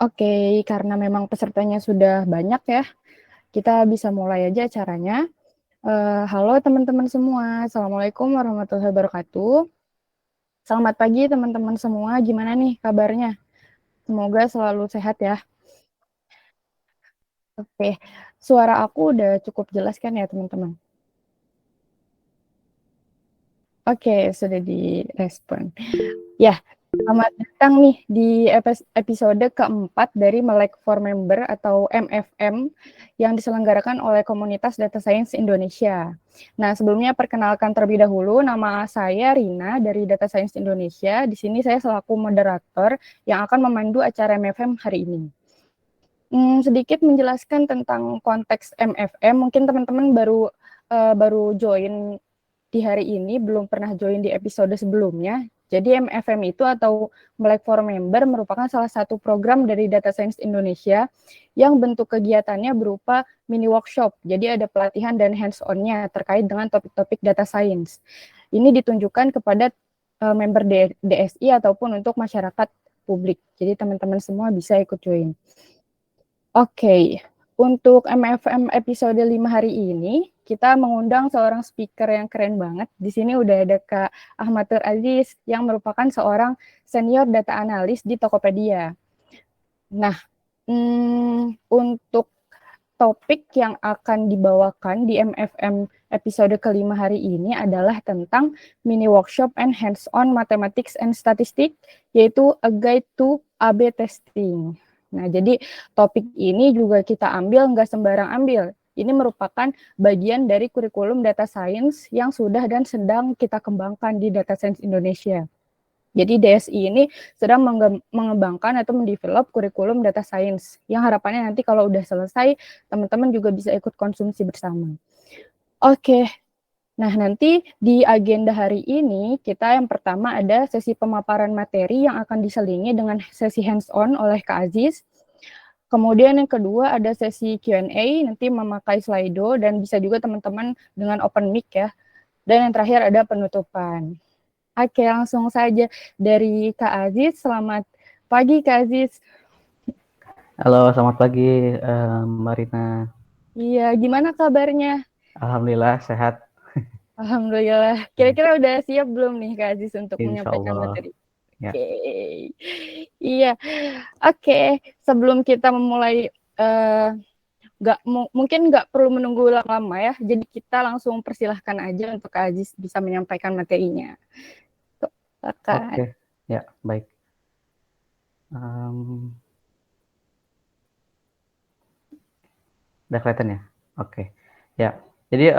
Oke, karena memang pesertanya sudah banyak ya, kita bisa mulai aja acaranya. Halo teman-teman semua, Assalamualaikum warahmatullahi wabarakatuh. Selamat pagi teman-teman semua, gimana nih kabarnya? Semoga selalu sehat ya. Oke, suara aku udah cukup jelas kan ya teman-teman? Oke, sudah direspon. Ya, selamat datang nih di episode keempat dari Melek for Member atau MFM yang diselenggarakan oleh Komunitas Data Science Indonesia. Nah, sebelumnya perkenalkan terlebih dahulu, nama saya Rina dari Data Science Indonesia. Di sini saya selaku moderator yang akan memandu acara MFM hari ini. Sedikit menjelaskan tentang konteks MFM, mungkin teman-teman baru join di hari ini, belum pernah join di episode sebelumnya. Jadi MFM itu atau Melek for Member merupakan salah satu program dari Data Science Indonesia yang bentuk kegiatannya berupa mini workshop. Jadi ada pelatihan dan hands-on-nya terkait dengan topik-topik data science. Ini ditunjukkan kepada member DSI ataupun untuk masyarakat publik. Jadi teman-teman semua bisa ikut join. Oke, untuk MFM episode 5 hari ini, kita mengundang seorang speaker yang keren banget. Di sini udah ada Kak Ahmad Nur Aziz yang merupakan seorang senior data analis di Tokopedia. Nah, untuk topik yang akan dibawakan di MFM episode kelima hari ini adalah tentang mini workshop and hands-on mathematics and statistics, yaitu a guide to AB testing. Nah, jadi topik ini juga kita ambil nggak sembarang ambil. Ini merupakan bagian dari kurikulum data science yang sudah dan sedang kita kembangkan di Data Science Indonesia. Jadi DSI ini sedang mengembangkan atau mendevelop kurikulum data science yang harapannya nanti kalau udah selesai, teman-teman juga bisa ikut konsumsi bersama. Oke, nah nanti di agenda hari ini kita yang pertama ada sesi pemaparan materi yang akan diselingi dengan sesi hands-on oleh Kak Aziz. Kemudian yang kedua ada sesi Q&A, nanti memakai Slido dan bisa juga teman-teman dengan open mic ya. Dan yang terakhir ada penutupan. Oke, langsung saja dari Kak Aziz. Selamat pagi, Kak Aziz. Halo, selamat pagi Mbak Rina. Iya, gimana kabarnya? Alhamdulillah sehat. Alhamdulillah. Kira-kira udah siap belum nih, Kak Aziz, untuk Insya menyampaikan Allah. materi? Ya, Oke. Iya. Oke, sebelum kita memulai, mungkin nggak perlu menunggu lama-lama ya. Jadi kita langsung persilahkan aja untuk Kak Aziz bisa menyampaikan materinya. Silakan. oke. Ya, baik. Um, Udah kelihatan ya? Oke. Ya, jadi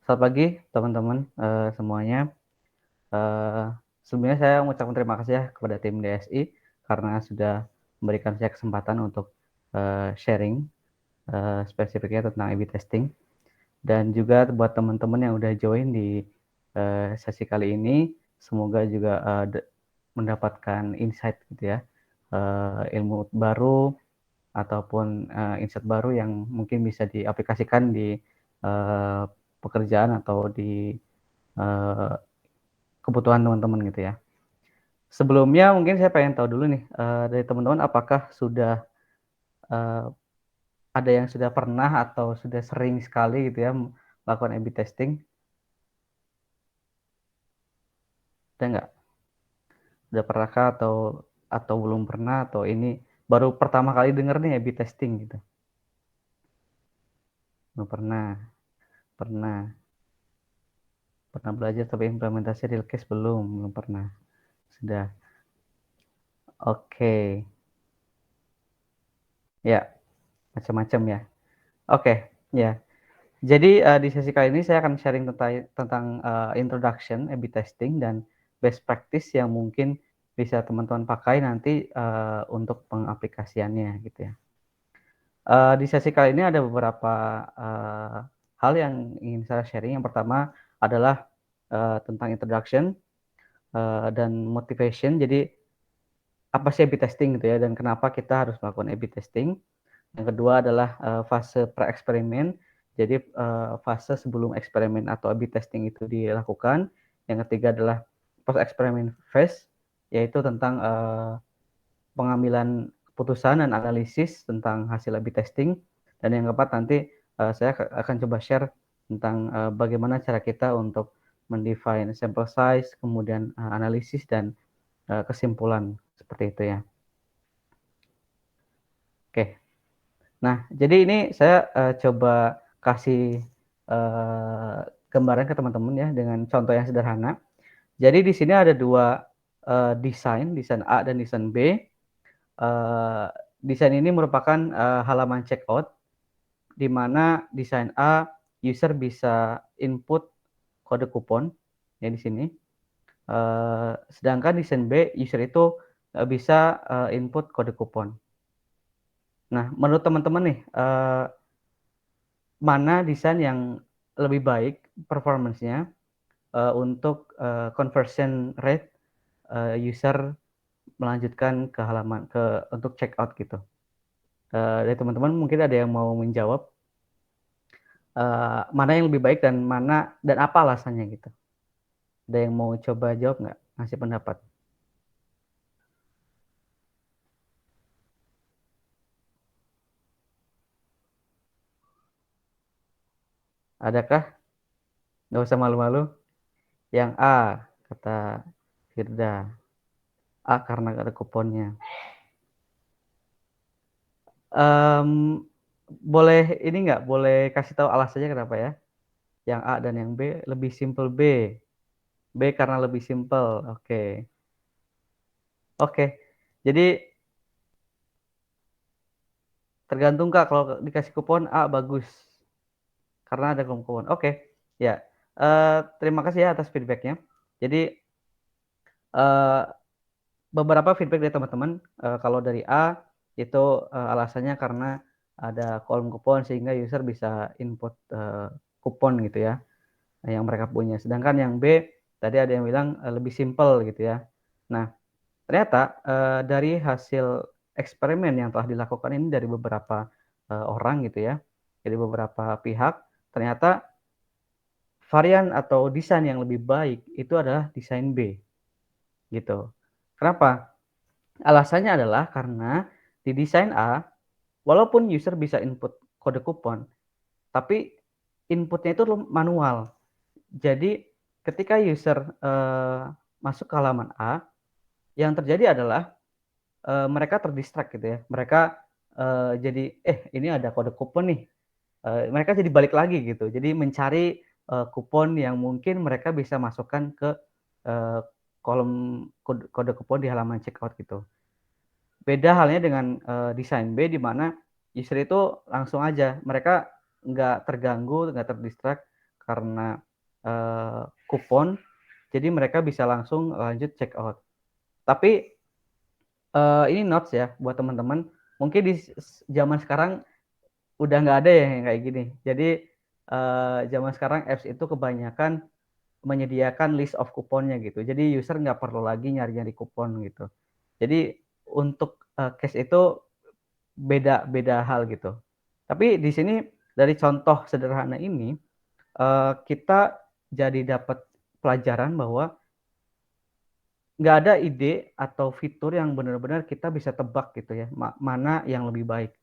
selamat pagi teman-teman semuanya. Sebelumnya saya mengucapkan terima kasih ya kepada tim DSI karena sudah memberikan saya kesempatan untuk sharing spesifiknya tentang A/B testing. Dan juga buat teman-teman yang udah join di sesi kali ini, semoga juga mendapatkan insight gitu ya, ilmu baru ataupun insight baru yang mungkin bisa diaplikasikan di pekerjaan atau di uh, kebutuhan teman-teman gitu ya. Sebelumnya mungkin saya pengen tahu dulu nih dari teman-teman apakah sudah uh, ada yang sudah pernah atau sudah sering sekali gitu ya melakukan A/B testing? Ada nggak? Udah pernahkah atau belum pernah atau ini baru pertama kali denger nih A/B testing gitu? Belum pernah, pernah, pernah belajar tapi implementasi real case belum pernah. Sudah. Oke. Ya, macam-macam ya. Oke, ya. Jadi di sesi kali ini saya akan sharing tentang introduction A/B testing dan best practice yang mungkin bisa teman-teman pakai nanti untuk pengaplikasiannya gitu ya. Di sesi kali ini ada beberapa hal yang ingin saya sharing. Yang pertama adalah tentang introduction dan motivation. Jadi apa sih A/B testing gitu ya dan kenapa kita harus melakukan A/B testing. Yang kedua adalah fase pre-eksperimen. Jadi fase sebelum eksperimen atau A/B testing itu dilakukan. Yang ketiga adalah post-eksperimen phase, yaitu tentang pengambilan keputusan dan analisis tentang hasil A/B testing. Dan yang keempat nanti saya akan coba share tentang bagaimana cara kita untuk mendefine sample size, kemudian analisis dan kesimpulan seperti itu ya. Oke. Nah, jadi ini saya coba kasih gambaran ke teman-teman ya dengan contoh yang sederhana. Jadi di sini ada dua desain A dan desain B. Desain ini merupakan halaman checkout, di mana desain A user bisa input kode kupon ya di sini. Sedangkan desain B user itu bisa input kode kupon. Nah, menurut teman-teman nih, mana desain yang lebih baik performance-nya untuk conversion rate user melanjutkan ke halaman untuk checkout gitu. Dari teman-teman mungkin ada yang mau menjawab mana yang lebih baik dan apa alasannya gitu. Ada yang mau coba jawab nggak? Ngasih pendapat. Adakah? Nggak usah malu-malu. Yang A, kata Firda. A karena ada kuponnya. Boleh ini nggak? Boleh kasih tahu alasannya kenapa ya? Yang A dan yang B lebih simple B. B karena lebih simple. Oke. Oke. Jadi tergantung Kak, kalau dikasih kupon A bagus. Karena ada kupon. Oke. Ya. Terima kasih ya atas feedback-nya. Jadi beberapa feedback dari teman-teman, kalau dari A itu alasannya karena ada kolom kupon sehingga user bisa input kupon gitu ya, yang mereka punya. Sedangkan yang B tadi ada yang bilang lebih simpel gitu ya. Nah, ternyata dari hasil eksperimen yang telah dilakukan ini dari beberapa orang gitu ya, dari beberapa pihak, ternyata varian atau desain yang lebih baik itu adalah desain B gitu. Kenapa? Alasannya adalah karena di desain A, walaupun user bisa input kode kupon, tapi inputnya itu manual. Jadi ketika user masuk ke halaman A, yang terjadi adalah mereka terdistract gitu ya. Mereka jadi ini ada kode kupon nih. Mereka jadi balik lagi gitu. Jadi mencari kupon yang mungkin mereka bisa masukkan ke kolom kode kupon di halaman checkout gitu. Beda halnya dengan desain B di mana user itu langsung aja, mereka nggak terganggu, nggak terdistract karena kupon, jadi mereka bisa langsung lanjut checkout. Tapi ini notes ya buat teman-teman, mungkin di zaman sekarang udah nggak ada ya yang kayak gini. Jadi zaman sekarang apps itu kebanyakan menyediakan list of kuponnya gitu. Jadi user nggak perlu lagi nyari-nyari kupon gitu. Jadi untuk case itu beda hal gitu. Tapi di sini dari contoh sederhana ini kita jadi dapat pelajaran bahwa nggak ada ide atau fitur yang benar-benar kita bisa tebak gitu ya, mana yang lebih baik.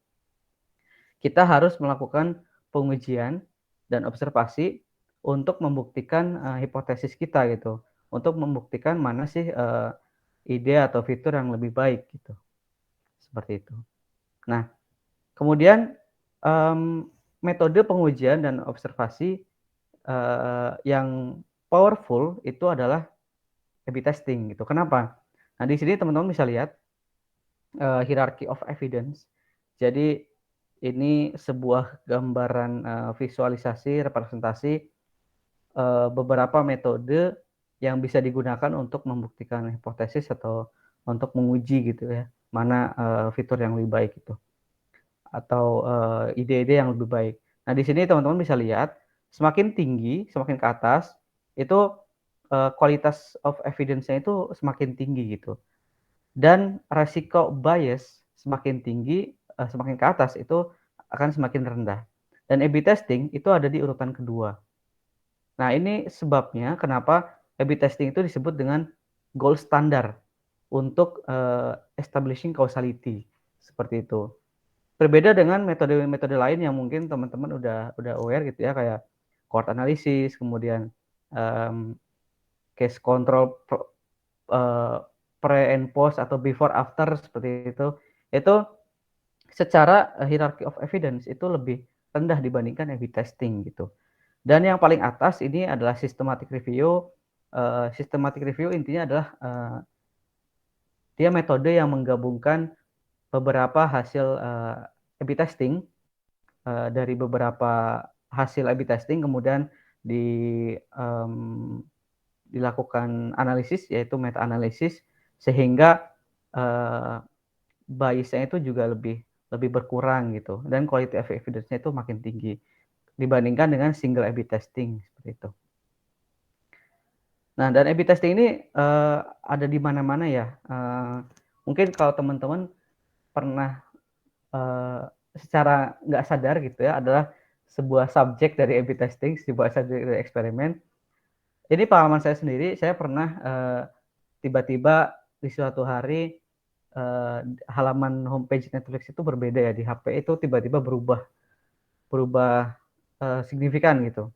Kita harus melakukan pengujian dan observasi untuk membuktikan hipotesis kita gitu, untuk membuktikan mana sih ide atau fitur yang lebih baik gitu, seperti itu. Nah, kemudian metode pengujian dan observasi yang powerful itu adalah A/B testing gitu. Kenapa? Nah, di sini teman-teman bisa lihat hierarchy of evidence. Jadi ini sebuah gambaran visualisasi, representasi beberapa metode yang bisa digunakan untuk membuktikan hipotesis atau untuk menguji gitu ya, mana fitur yang lebih baik itu. Atau ide-ide yang lebih baik. Nah, di sini teman-teman bisa lihat semakin tinggi, semakin ke atas itu kualitas of evidence-nya itu semakin tinggi gitu. Dan resiko bias semakin tinggi, semakin ke atas itu akan semakin rendah. Dan A/B testing itu ada di urutan kedua. Nah, ini sebabnya kenapa A/B testing itu disebut dengan gold standard untuk establishing causality. seperti itu. Berbeda dengan metode-metode lain yang mungkin teman-teman udah aware gitu ya, kayak cohort analysis, kemudian case control pre and post atau before after seperti itu. Itu secara hierarchy of evidence itu lebih rendah dibandingkan A/B testing gitu. Dan yang paling atas ini adalah systematic review. Systematic review intinya adalah dia metode yang menggabungkan beberapa hasil A/B testing dari beberapa hasil A/B testing, kemudian dilakukan analisis, yaitu meta analisis, sehingga bias-nya itu juga lebih berkurang gitu, dan quality of evidence-nya itu makin tinggi dibandingkan dengan single A/B testing seperti itu. Nah, dan A/B testing ini ada di mana-mana ya. Mungkin kalau teman-teman pernah secara nggak sadar gitu ya, adalah sebuah subjek dari A/B testing, sebuah subjek dari eksperimen. Ini pengalaman saya sendiri, saya pernah tiba-tiba di suatu hari halaman homepage Netflix itu berbeda ya, di HP itu tiba-tiba berubah signifikan gitu.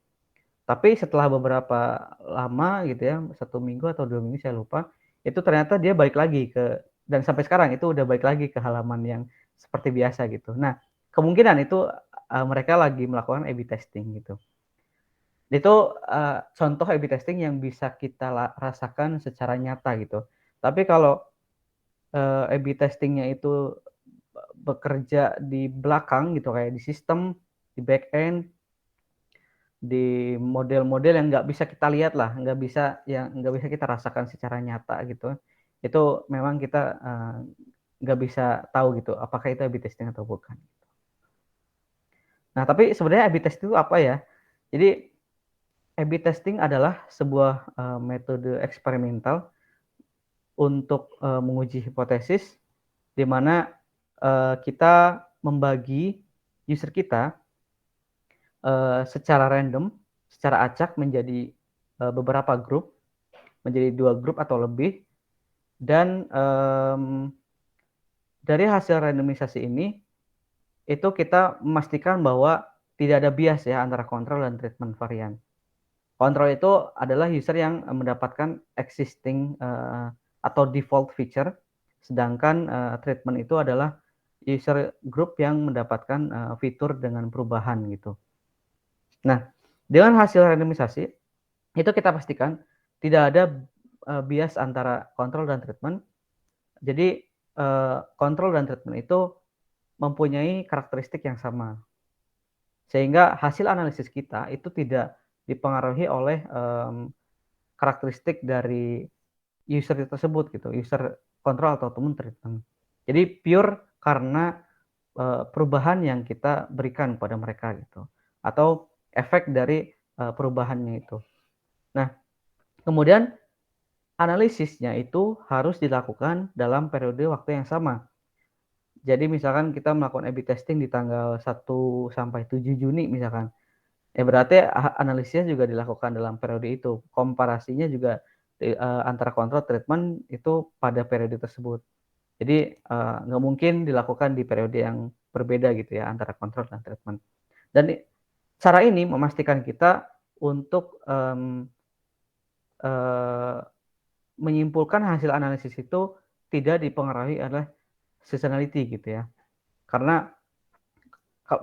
Tapi setelah beberapa lama gitu ya, 1 minggu atau 2 minggu saya lupa, itu ternyata dia balik lagi dan sampai sekarang itu udah balik lagi ke halaman yang seperti biasa gitu. Nah, kemungkinan itu mereka lagi melakukan A/B testing gitu. Itu contoh A/B testing yang bisa kita rasakan secara nyata gitu. Tapi kalau A/B testingnya itu bekerja di belakang gitu, kayak di sistem, di back end, di model-model yang nggak bisa kita lihat lah, nggak bisa kita rasakan secara nyata gitu. Itu memang kita nggak bisa tahu gitu, apakah itu A/B testing atau bukan. Nah, tapi sebenarnya A/B testing itu apa ya? Jadi A/B testing adalah sebuah metode eksperimental untuk menguji hipotesis, di mana kita membagi user kita secara random, secara acak menjadi beberapa grup, menjadi 2 grup atau lebih, dan dari hasil randomisasi ini, itu kita memastikan bahwa tidak ada bias ya antara kontrol dan treatment varian. Kontrol itu adalah user yang mendapatkan existing atau default feature, sedangkan treatment itu adalah user group yang mendapatkan fitur dengan perubahan gitu. Nah, dengan hasil randomisasi itu kita pastikan tidak ada bias antara kontrol dan treatment. Jadi kontrol dan treatment itu mempunyai karakteristik yang sama, sehingga hasil analisis kita itu tidak dipengaruhi oleh karakteristik dari user tersebut gitu, user kontrol atau treatment. Jadi pure karena perubahan yang kita berikan pada mereka gitu, atau efek dari perubahannya itu. Nah, kemudian analisisnya itu harus dilakukan dalam periode waktu yang sama. Jadi misalkan kita melakukan A/B testing di tanggal 1 sampai 7 Juni misalkan. Ya berarti analisisnya juga dilakukan dalam periode itu. Komparasinya juga antara kontrol treatment itu pada periode tersebut. Jadi nggak mungkin dilakukan di periode yang berbeda gitu ya antara kontrol dan treatment. Dan cara ini memastikan kita untuk menyimpulkan hasil analisis itu tidak dipengaruhi oleh seasonality gitu ya. Karena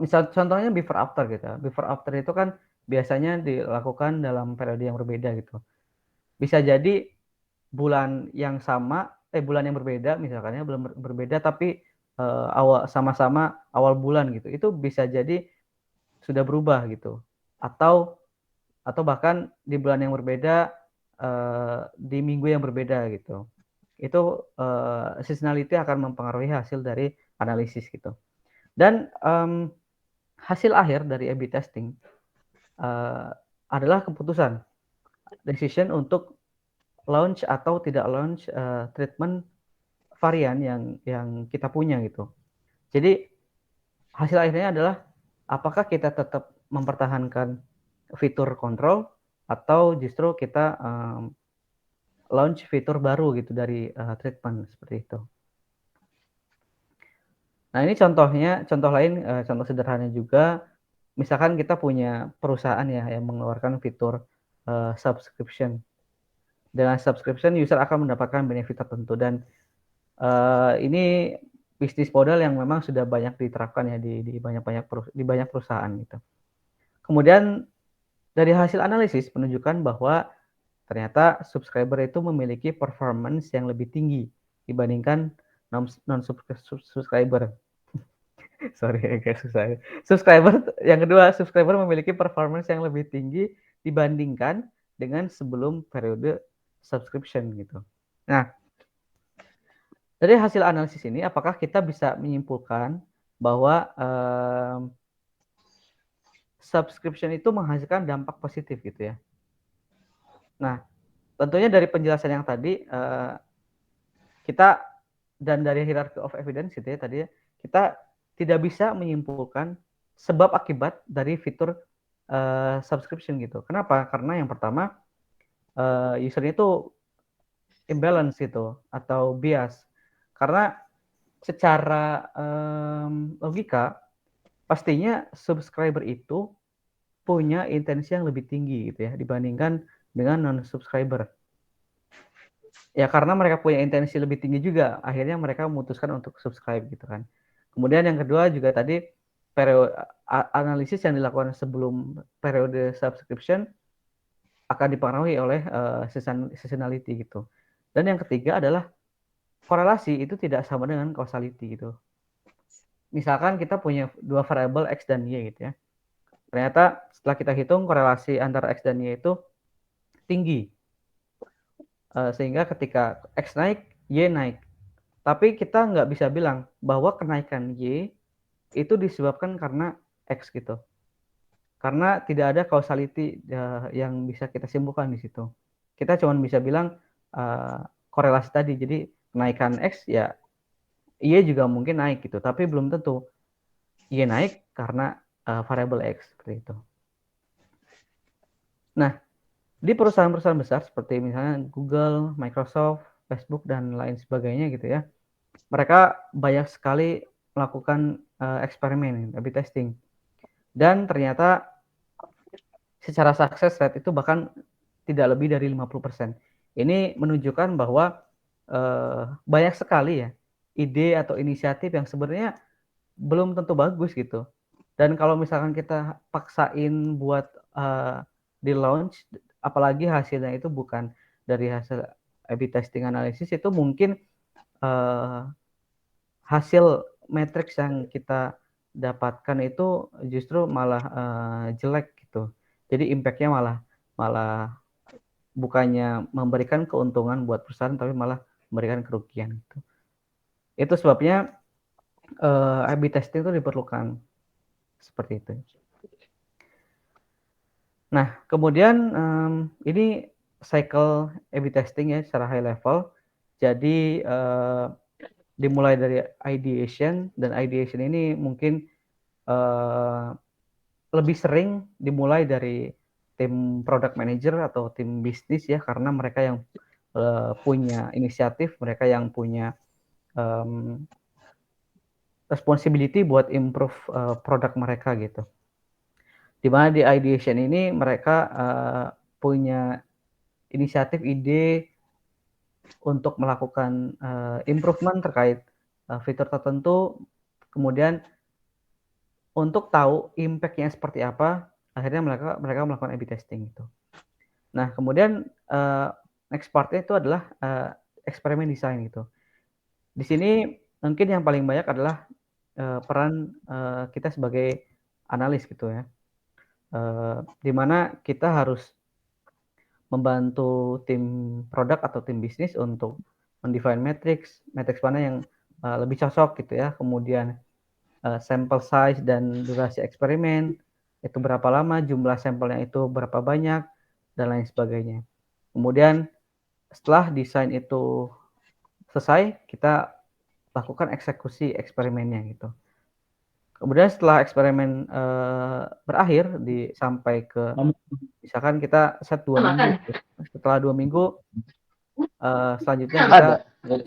misal contohnya before after gitu ya. Before after itu kan biasanya dilakukan dalam periode yang berbeda gitu. Bisa jadi bulan yang sama, bulan yang berbeda misalkan ya, bulan berbeda tapi awal sama-sama awal bulan gitu. Itu bisa jadi sudah berubah gitu. Atau bahkan di bulan yang berbeda di minggu yang berbeda gitu. Itu seasonality akan mempengaruhi hasil dari analisis gitu. Dan hasil akhir dari A/B testing adalah keputusan, decision untuk launch atau tidak launch treatment varian yang kita punya gitu. Jadi hasil akhirnya adalah apakah kita tetap mempertahankan fitur kontrol atau justru kita launch fitur baru gitu dari treatment seperti itu. Nah, ini contoh lain, contoh sederhana juga, misalkan kita punya perusahaan ya yang mengeluarkan fitur subscription. Dengan subscription user akan mendapatkan benefit tertentu dan ini bisnis model yang memang sudah banyak diterapkan ya di banyak perusahaan gitu. Kemudian dari hasil analisis menunjukkan bahwa ternyata subscriber itu memiliki performance yang lebih tinggi dibandingkan non-subscriber. Sorry, agak susah. Subscriber memiliki performance yang lebih tinggi dibandingkan dengan sebelum periode subscription gitu. Nah, dari hasil analisis ini, apakah kita bisa menyimpulkan bahwa subscription itu menghasilkan dampak positif gitu ya? Nah, tentunya dari penjelasan yang tadi, kita dan dari hierarchy of evidence gitu ya tadi ya, kita tidak bisa menyimpulkan sebab akibat dari fitur subscription gitu. Kenapa? Karena yang pertama, user itu imbalance gitu atau bias. Karena secara logika pastinya subscriber itu punya intensi yang lebih tinggi gitu ya dibandingkan dengan non-subscriber. Ya karena mereka punya intensi lebih tinggi juga, akhirnya mereka memutuskan untuk subscribe gitu kan. Kemudian yang kedua juga tadi analisis yang dilakukan sebelum periode subscription akan dipengaruhi oleh seasonality gitu. Dan yang ketiga adalah korelasi itu tidak sama dengan causality gitu. Misalkan kita punya dua variabel X dan Y gitu ya. Ternyata setelah kita hitung korelasi antara X dan Y itu tinggi. Sehingga ketika X naik, Y naik. Tapi kita nggak bisa bilang bahwa kenaikan Y itu disebabkan karena X gitu. Karena tidak ada causality yang bisa kita simpulkan di situ. Kita cuma bisa bilang korelasi tadi. Jadi kenaikan X ya Y juga mungkin naik gitu. Tapi belum tentu Y naik karena variabel X seperti itu. Nah, di perusahaan-perusahaan besar seperti misalnya Google, Microsoft, Facebook, dan lain sebagainya gitu ya, mereka banyak sekali melakukan eksperimen, A/B testing. Dan ternyata secara success rate itu bahkan tidak lebih dari 50%. Ini menunjukkan bahwa banyak sekali ya ide atau inisiatif yang sebenarnya belum tentu bagus gitu. Dan kalau misalkan kita paksain buat di launch, apalagi hasilnya itu bukan dari hasil A/B testing analisis, itu mungkin hasil matriks yang kita dapatkan itu justru malah jelek gitu. Jadi impact-nya malah bukannya memberikan keuntungan buat perusahaan, tapi malah memberikan kerugian gitu. Itu sebabnya A/B testing itu diperlukan seperti itu. Nah, kemudian ini cycle A/B testing ya secara high level. Jadi dimulai dari ideation, dan ideation ini mungkin lebih sering dimulai dari tim product manager atau tim bisnis ya, karena mereka yang punya inisiatif, mereka yang punya responsibility buat improve produk mereka gitu. Dimana di ideation ini mereka punya inisiatif, ide untuk melakukan improvement terkait fitur tertentu, kemudian untuk tahu impact-nya seperti apa, akhirnya mereka melakukan A/B testing gitu. Nah, kemudian next part-nya itu adalah eksperimen desain gitu. Di sini mungkin yang paling banyak adalah peran kita sebagai analis gitu ya. Di mana kita harus membantu tim produk atau tim bisnis untuk mendefine matrix mana yang lebih cocok gitu ya. Kemudian sampel size dan durasi eksperimen, itu berapa lama, jumlah sampelnya itu berapa banyak, dan lain sebagainya. Kemudian setelah desain itu selesai, kita lakukan eksekusi eksperimennya gitu. Kemudian setelah eksperimen berakhir sampai ke misalkan kita set 2 minggu gitu. Setelah 2 minggu selanjutnya kita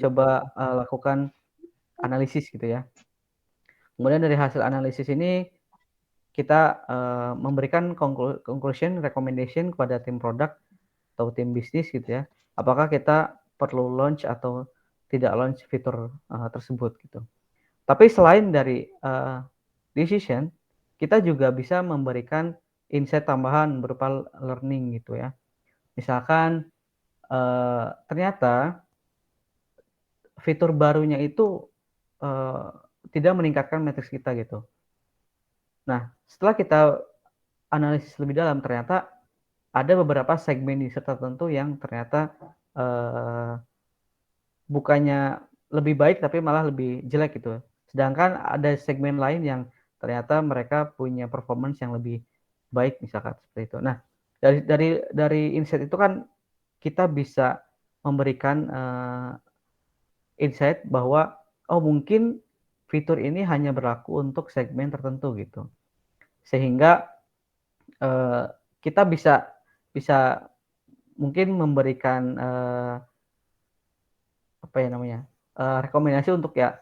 coba lakukan analisis gitu ya. Kemudian dari hasil analisis ini kita memberikan conclusion, recommendation kepada tim produk atau tim bisnis gitu ya. Apakah kita perlu launch atau tidak launch fitur tersebut gitu. Tapi selain dari decision, kita juga bisa memberikan insight tambahan berupa learning gitu ya. Misalkan ternyata fitur barunya itu tidak meningkatkan matriks kita gitu. Nah, setelah kita analisis lebih dalam, ternyata ada beberapa segmen user tertentu yang ternyata bukannya lebih baik tapi malah lebih jelek gitu. Sedangkan ada segmen lain yang ternyata mereka punya performance yang lebih baik misalkan seperti itu. Nah, dari insight itu kan kita bisa memberikan insight bahwa oh mungkin fitur ini hanya berlaku untuk segmen tertentu gitu. Sehingga kita bisa bisa mungkin memberikan apa ya namanya rekomendasi untuk ya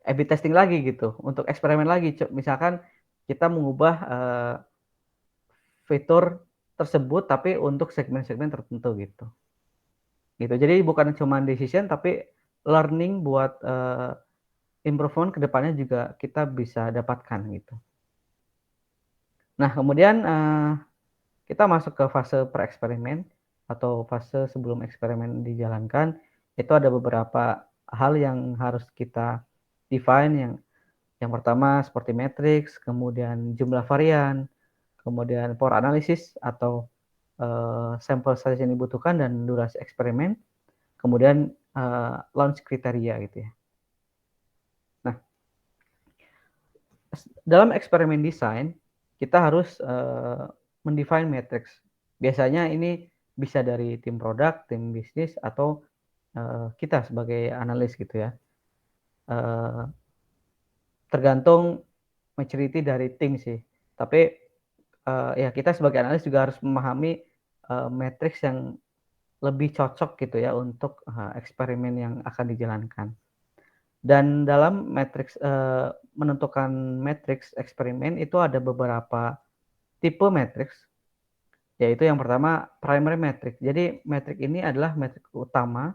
A/B testing lagi gitu, untuk eksperimen lagi. Misalkan kita mengubah fitur tersebut tapi untuk segmen-segmen tertentu gitu. Gitu. Jadi bukan cuma decision tapi learning buat improvement ke depannya juga kita bisa dapatkan gitu. Nah, kemudian kita masuk ke fase pre-eksperimen atau fase sebelum eksperimen dijalankan. Itu ada beberapa hal yang harus kita define. Yang pertama seperti matriks, kemudian jumlah varian, kemudian power analysis atau sampel size yang dibutuhkan dan durasi eksperimen, kemudian launch kriteria gitu ya. Nah, dalam eksperimen desain kita harus mendefine matrix. Biasanya ini bisa dari tim produk, tim bisnis atau kita sebagai analis gitu ya. Tergantung maturity dari tim sih. Tapi ya kita sebagai analis juga harus memahami matriks yang lebih cocok gitu ya untuk eksperimen yang akan dijalankan. Dan dalam matriks menentukan matriks eksperimen itu ada beberapa tipe matriks, yaitu yang pertama primary matrix. Jadi metrik ini adalah metrik utama,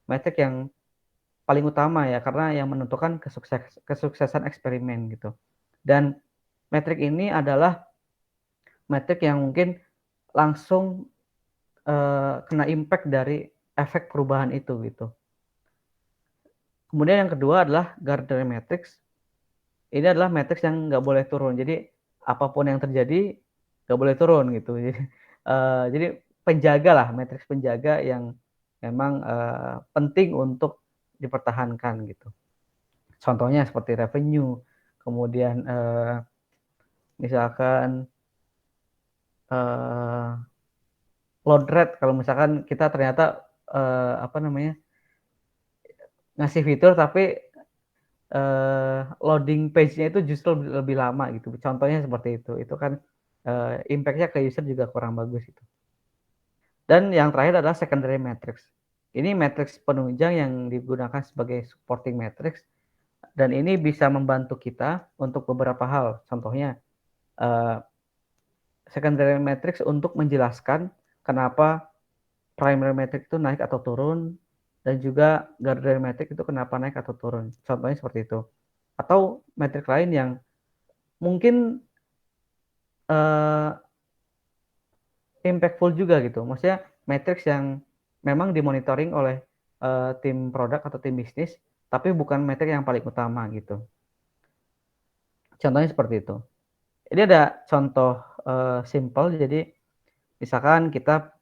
metrik yang paling utama ya karena yang menentukan kesuksesan eksperimen gitu. Dan metrik ini adalah metrik yang mungkin langsung kena impact dari efek perubahan itu gitu. Kemudian yang kedua adalah Gardner matrix. Ini adalah matrix yang nggak boleh turun. Jadi apapun yang terjadi nggak boleh turun gitu. Jadi penjaga lah, matrix penjaga yang memang penting untuk dipertahankan gitu. Contohnya seperti revenue, kemudian misalkan load rate kalau misalkan kita ternyata apa namanya ngasih fitur tapi loading page-nya itu justru lebih lama gitu. Contohnya seperti itu. Itu kan impact-nya ke user juga kurang bagus gitu. Dan yang terakhir adalah secondary matrix. Ini matrix penunjang yang digunakan sebagai supporting matrix dan ini bisa membantu kita untuk beberapa hal. Contohnya secondary matrix untuk menjelaskan kenapa primary matrix itu naik atau turun dan juga Gardner matrix itu kenapa naik atau turun. Contohnya seperti itu. Atau matrix lain yang mungkin impactful juga gitu. Maksudnya matrix yang memang dimonitoring oleh tim produk atau tim bisnis, tapi bukan matrix yang paling utama gitu. Contohnya seperti itu. Ini ada contoh simple. Jadi misalkan kita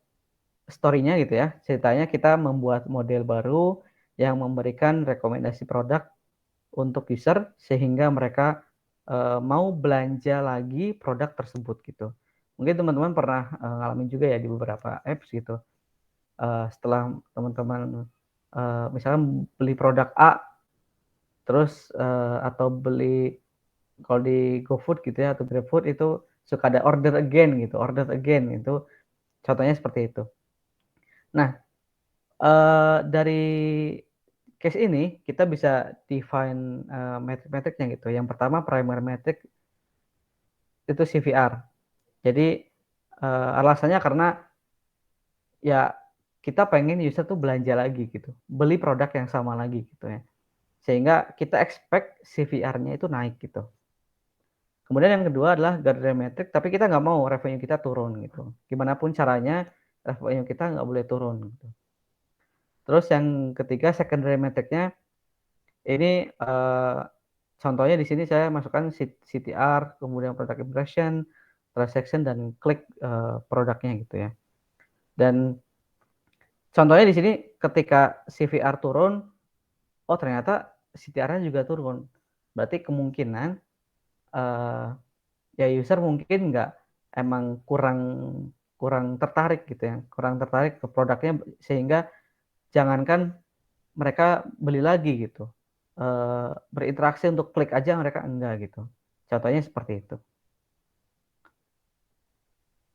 story-nya gitu ya, ceritanya kita membuat model baru yang memberikan rekomendasi produk untuk user sehingga mereka mau belanja lagi produk tersebut gitu. Mungkin teman-teman pernah ngalamin juga ya di beberapa apps gitu. Setelah teman-teman misalkan beli produk A, terus atau beli kalau di GoFood gitu ya atau GrabFood itu suka ada order again gitu, order again itu contohnya seperti itu. Nah, dari case ini kita bisa define metrik-metriknya gitu. Yang pertama primary metric itu CVR. Jadi alasannya karena ya kita pengen user tuh belanja lagi gitu, beli produk yang sama lagi gitu ya. Sehingga kita expect CVR-nya itu naik gitu. Kemudian yang kedua adalah guardrail metric, tapi kita nggak mau revenue kita turun gitu. Gimana pun caranya revenue kita nggak boleh turun gitu. Terus yang ketiga secondary metric-nya ini contohnya di sini saya masukkan CTR, kemudian product impression, transaction dan klik produknya gitu ya. Dan contohnya di sini ketika CVR turun, oh ternyata CTR-nya juga turun. Berarti kemungkinan ya user mungkin nggak emang kurang tertarik gitu ya, kurang tertarik ke produknya sehingga jangankan mereka beli lagi gitu, berinteraksi untuk klik aja mereka enggak gitu. Contohnya seperti itu.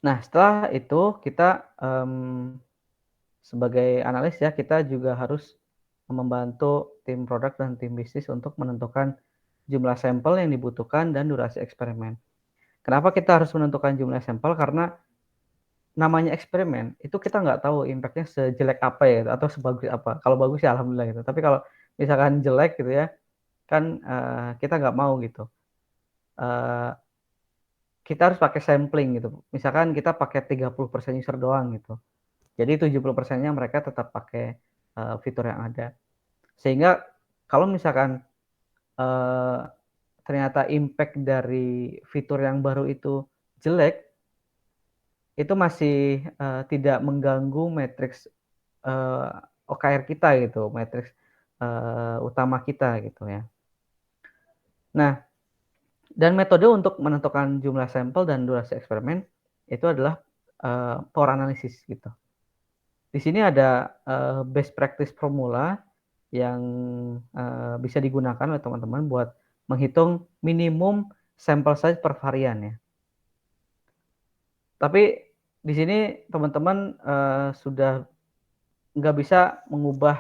Nah setelah itu kita sebagai analis ya kita juga harus membantu tim produk dan tim bisnis untuk menentukan jumlah sampel yang dibutuhkan dan durasi eksperimen. Kenapa kita harus menentukan jumlah sampel? Karena namanya eksperimen, itu kita nggak tahu impact-nya sejelek apa ya, atau sebagus apa. Kalau bagus ya alhamdulillah gitu. Tapi kalau misalkan jelek gitu ya, kan kita nggak mau gitu. Kita harus pakai sampling gitu. Misalkan kita pakai 30% user doang gitu. Jadi 70%-nya mereka tetap pakai fitur yang ada. Sehingga kalau misalkan ternyata impact dari fitur yang baru itu jelek, itu masih tidak mengganggu matriks OKR kita gitu, matriks utama kita gitu ya. Nah, dan metode untuk menentukan jumlah sampel dan durasi eksperimen itu adalah power analysis gitu. Di sini ada best practice formula yang bisa digunakan oleh teman-teman buat menghitung minimum sampel size per varian ya. Tapi di sini teman-teman sudah nggak bisa mengubah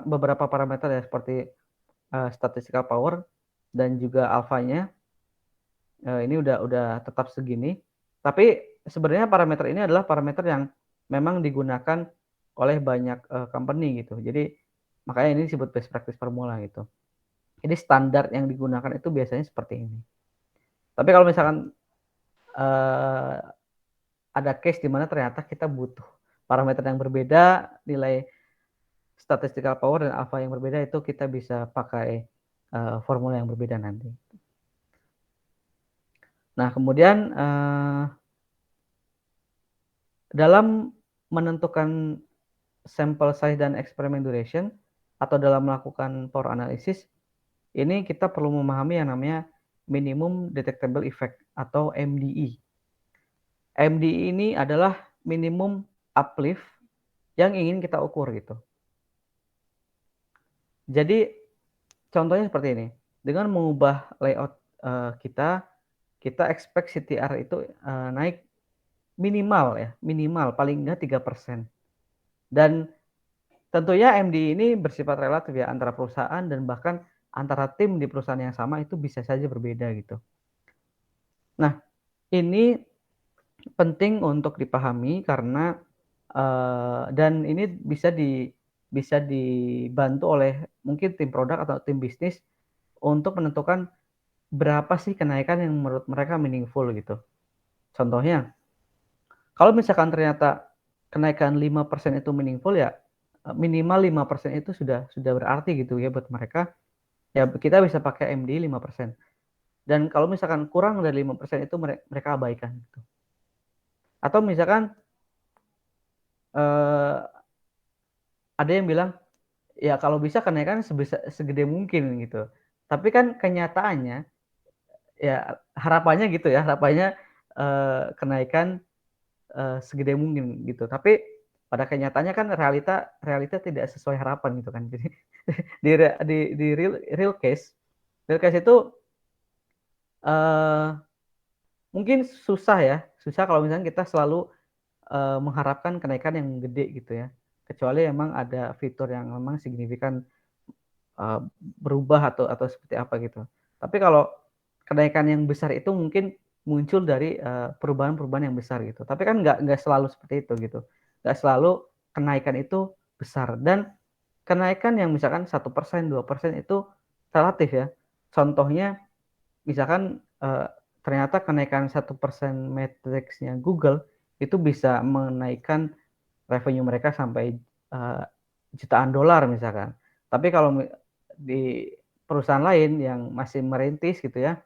beberapa parameter ya seperti statistical power dan juga alfanya ini udah tetap segini. Tapi sebenarnya parameter ini adalah parameter yang memang digunakan oleh banyak company gitu. Jadi makanya ini disebut best practice formula gitu. Jadi standar yang digunakan itu biasanya seperti ini. Tapi kalau misalkan ada case di mana ternyata kita butuh parameter yang berbeda, nilai statistical power dan alpha yang berbeda, itu kita bisa pakai formula yang berbeda nanti. Nah, kemudian dalam menentukan sample size dan experiment duration atau dalam melakukan power analysis, ini kita perlu memahami yang namanya minimum detectable effect atau MDE. MDE ini adalah minimum uplift yang ingin kita ukur gitu. Jadi contohnya seperti ini. Dengan mengubah layout kita expect CTR itu naik minimal ya, minimal paling enggak 3%. Dan tentunya MD ini bersifat relatif ya antara perusahaan dan bahkan antara tim di perusahaan yang sama itu bisa saja berbeda gitu. Nah, ini penting untuk dipahami karena dan ini bisa dibantu oleh mungkin tim produk atau tim bisnis untuk menentukan berapa sih kenaikan yang menurut mereka meaningful gitu. Contohnya, kalau misalkan ternyata kenaikan 5% itu meaningful ya minimal 5% itu sudah berarti gitu ya buat mereka. Ya kita bisa pakai MD 5%. Dan kalau misalkan kurang dari 5% itu mereka abaikan gitu. Atau misalkan ada yang bilang ya kalau bisa kenaikan segede mungkin gitu. Tapi kan kenyataannya ya harapannya gitu ya, harapannya kenaikan segede mungkin gitu. Tapi pada kenyataannya kan realita tidak sesuai harapan gitu kan. Jadi di real case itu mungkin susah kalau misalnya kita selalu mengharapkan kenaikan yang gede gitu ya. kecuali emang ada fitur yang memang signifikan berubah atau seperti apa gitu. Tapi kalau kenaikan yang besar itu mungkin muncul dari perubahan-perubahan yang besar gitu. Tapi kan nggak selalu seperti itu gitu. Nggak selalu kenaikan itu besar, dan kenaikan yang misalkan 1%, 2% itu relatif ya. Contohnya misalkan ternyata kenaikan 1% matriksnya Google itu bisa menaikkan revenue mereka sampai jutaan dolar misalkan. Tapi kalau di perusahaan lain yang masih merintis gitu ya,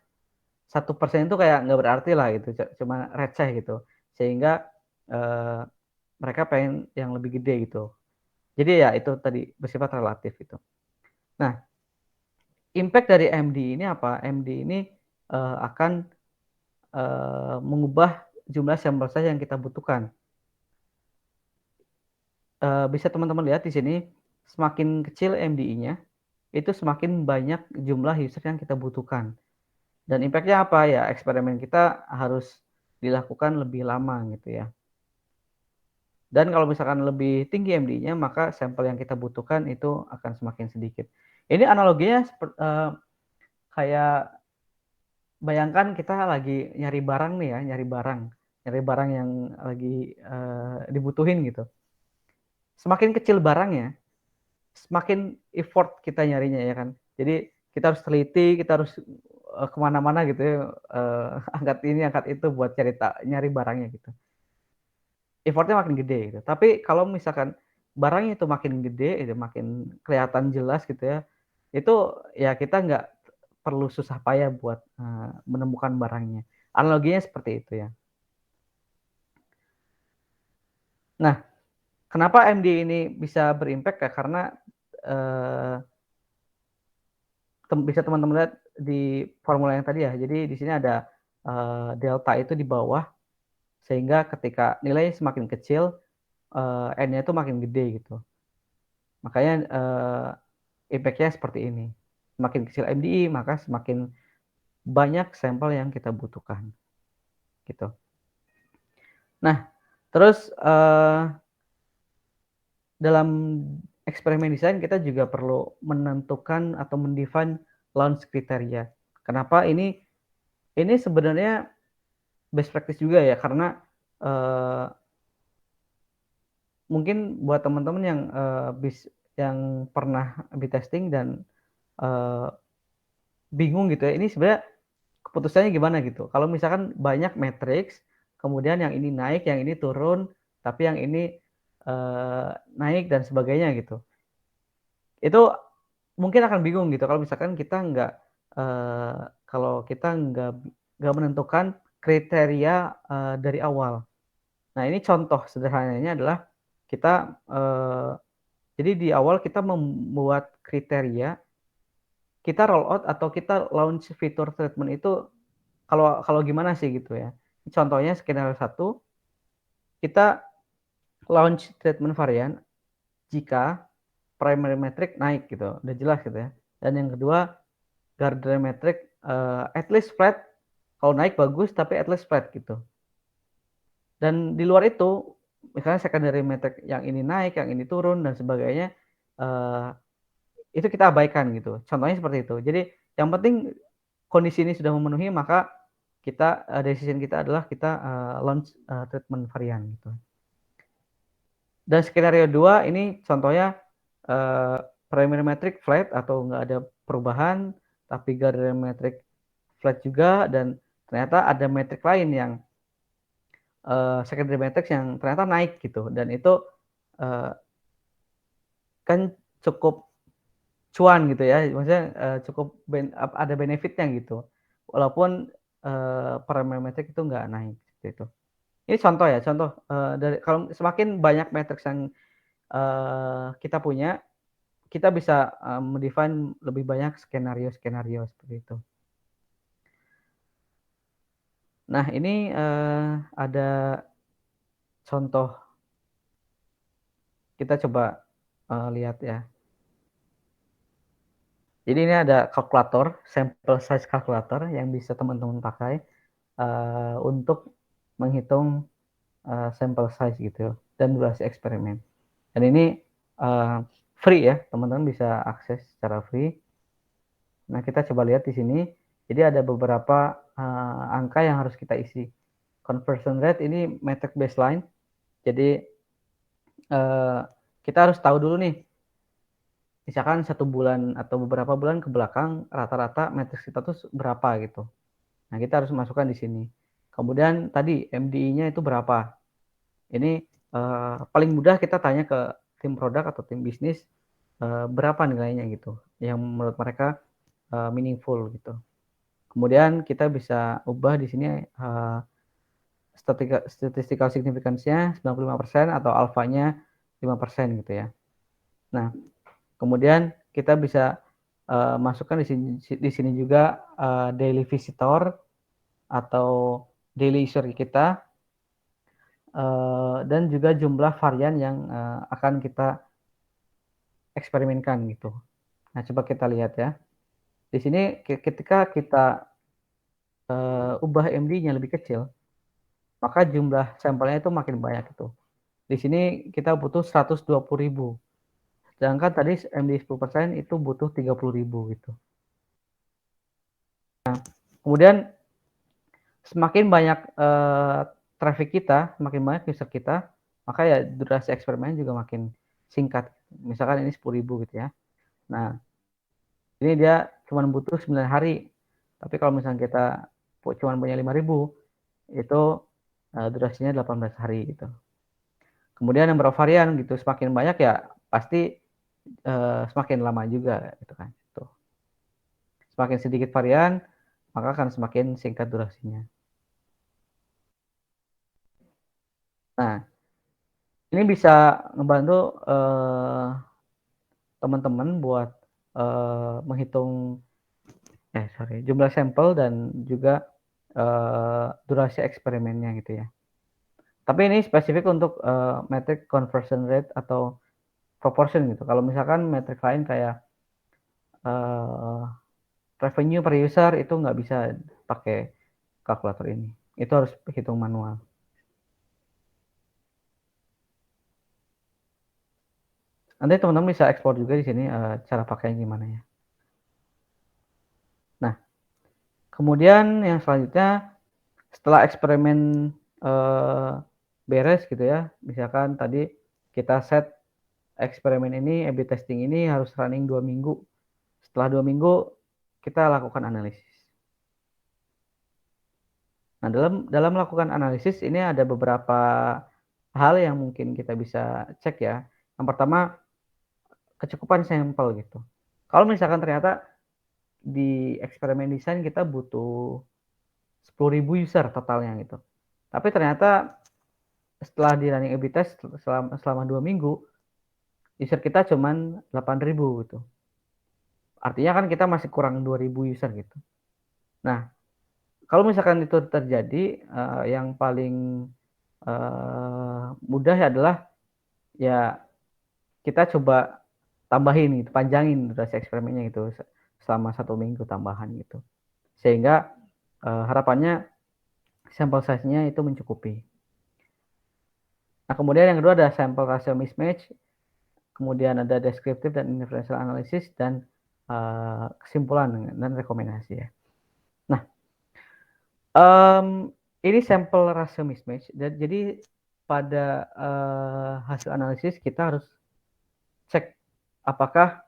1% itu kayak nggak berarti lah gitu, cuma receh gitu. Sehingga mereka pengen yang lebih gede gitu. Jadi ya itu tadi bersifat relatif gitu. Nah, impact dari MD ini apa? MD ini akan mengubah jumlah sampel size yang kita butuhkan. Bisa teman-teman lihat di sini, semakin kecil MDI-nya, itu semakin banyak jumlah user yang kita butuhkan. Dan impact-nya apa ya? Eksperimen kita harus dilakukan lebih lama gitu ya. Dan kalau misalkan lebih tinggi MD-nya, maka sampel yang kita butuhkan itu akan semakin sedikit. Ini analoginya kayak bayangkan kita lagi nyari barang nih ya, nyari barang yang lagi dibutuhin gitu. Semakin kecil barangnya, semakin effort kita nyarinya ya kan. Jadi kita harus teliti, kita harus kemana-mana gitu ya, angkat ini, angkat itu buat nyari barangnya gitu. Effortnya makin gede gitu. Tapi kalau misalkan barangnya itu makin gede, itu makin kelihatan jelas gitu ya, itu ya kita nggak perlu susah payah buat menemukan barangnya. Analoginya seperti itu ya. Nah, kenapa MD ini bisa berimpact ya? Karena bisa teman-teman lihat di formula yang tadi ya. Jadi di sini ada delta itu di bawah, sehingga ketika nilai semakin kecil, N-nya itu makin gede gitu. Makanya impact-nya seperti ini. Semakin kecil MDI, maka semakin banyak sampel yang kita butuhkan. Gitu. Nah, terus dalam eksperimen desain kita juga perlu menentukan atau mendefine launch kriteria. Kenapa ini sebenarnya best practice juga ya, karena mungkin buat teman-teman yang pernah A/B testing dan bingung gitu ya, ini sebenarnya keputusannya gimana gitu. Kalau misalkan banyak matriks, kemudian yang ini naik, yang ini turun, tapi yang ini naik dan sebagainya gitu. Itu mungkin akan bingung gitu kalau misalkan kita nggak menentukan kriteria dari awal. Nah, ini contoh sederhananya adalah kita jadi di awal kita membuat kriteria, kita roll out atau kita launch fitur treatment itu kalau gimana sih gitu ya. Contohnya skenario 1, kita launch treatment varian jika primary metric naik gitu, udah jelas gitu ya. Dan yang kedua, guardrail metric at least flat, kalau naik bagus tapi at least flat gitu. Dan di luar itu, misalnya secondary metric yang ini naik, yang ini turun dan sebagainya, itu kita abaikan gitu. Contohnya seperti itu. Jadi yang penting kondisi ini sudah memenuhi, maka kita decision kita adalah kita launch treatment varian gitu. Dan skenario 2 ini contohnya primary metric flat atau nggak ada perubahan, tapi guardrail metric flat juga, dan ternyata ada metrik lain yang secondary metrics yang ternyata naik gitu, dan itu kan cukup cuan gitu ya, maksudnya cukup ada benefitnya gitu, walaupun parameter itu nggak naik seperti itu. Ini contoh ya, contoh dari kalau semakin banyak matriks yang kita punya, kita bisa mendefine lebih banyak skenario-skenario seperti itu. Nah, ini ada contoh, kita coba lihat ya. Jadi ini ada kalkulator, sample size calculator yang bisa teman-teman pakai untuk menghitung sampel size gitu dan durasi eksperimen. Dan ini free ya, teman-teman bisa akses secara free. Nah, kita coba lihat di sini. Jadi ada beberapa angka yang harus kita isi. Conversion rate ini metric baseline. Jadi kita harus tahu dulu nih, misalkan 1 bulan atau beberapa bulan ke belakang rata-rata matriks kita tuh berapa gitu. Nah, kita harus masukkan di sini. Kemudian tadi MDI-nya itu berapa. Ini paling mudah kita tanya ke tim produk atau tim bisnis berapa nilainya gitu, yang menurut mereka meaningful gitu. Kemudian kita bisa ubah di sini statistical significance-nya 95% atau alfanya 5% gitu ya. Nah, kemudian kita bisa masukkan di sini juga daily visitor atau daily user kita dan juga jumlah varian yang akan kita eksperimenkan gitu. Nah, coba kita lihat ya. Di sini ketika kita ubah MD-nya lebih kecil, maka jumlah sampelnya itu makin banyak gitu. Di sini kita butuh 120.000. Sedangkan tadi MD 10% itu butuh 30.000 gitu. Nah, kemudian semakin banyak traffic kita, semakin banyak user kita, maka ya durasi eksperimen juga makin singkat. Misalkan ini 10.000 gitu ya. Nah, ini dia cuma butuh 9 hari. Tapi kalau misalnya kita cuma punya 5.000, itu durasinya 18 hari gitu. Kemudian number of varian gitu, semakin banyak ya pasti semakin lama juga gitu kan. Tuh. Semakin sedikit varian, maka akan semakin singkat durasinya. Nah, ini bisa ngebantu teman-teman buat menghitung jumlah sampel dan juga durasi eksperimennya gitu ya. Tapi ini spesifik untuk metric conversion rate atau proportion gitu. Kalau misalkan metrik lain kayak revenue per user itu nggak bisa pakai kalkulator ini. Itu harus hitung manual. Nanti teman-teman bisa ekspor juga di sini cara pakainya gimana ya. Nah, kemudian yang selanjutnya setelah eksperimen beres gitu ya, misalkan tadi kita set eksperimen ini, A/B testing ini harus running 2 minggu. Setelah 2 minggu kita lakukan analisis. Nah, dalam melakukan analisis ini ada beberapa hal yang mungkin kita bisa cek ya. Yang pertama, kecukupan sampel gitu. Kalau misalkan ternyata di eksperimen desain kita butuh 10.000 user totalnya gitu. Tapi ternyata setelah di running A/B test selama 2 minggu, user kita cuma 8.000 gitu. Artinya kan kita masih kurang 2.000 user gitu. Nah, kalau misalkan itu terjadi, yang paling mudah adalah ya kita coba tambahin gitu, panjangin durasi eksperimennya gitu selama 1 minggu tambahan gitu. Sehingga harapannya sampel size-nya itu mencukupi. Nah, kemudian yang kedua ada sample ratio mismatch, kemudian ada descriptive dan inferential analysis dan kesimpulan dan rekomendasi ya. Nah, ini sampel ratio mismatch. Jadi pada hasil analisis kita harus cek apakah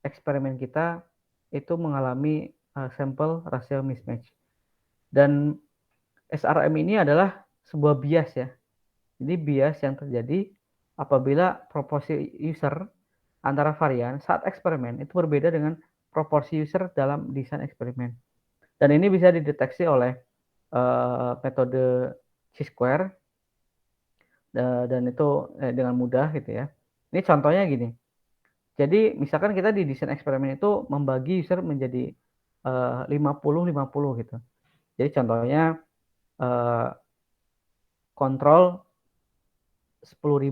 eksperimen kita itu mengalami sampel ratio mismatch. Dan SRM ini adalah sebuah bias ya. Jadi bias yang terjadi apabila proporsi user antara varian saat eksperimen itu berbeda dengan proporsi user dalam desain eksperimen. Dan ini bisa dideteksi oleh metode chi-square dan itu dengan mudah gitu ya. Ini contohnya gini. Jadi misalkan kita di desain eksperimen itu membagi user menjadi 50-50 gitu. Jadi contohnya kontrol 10.000,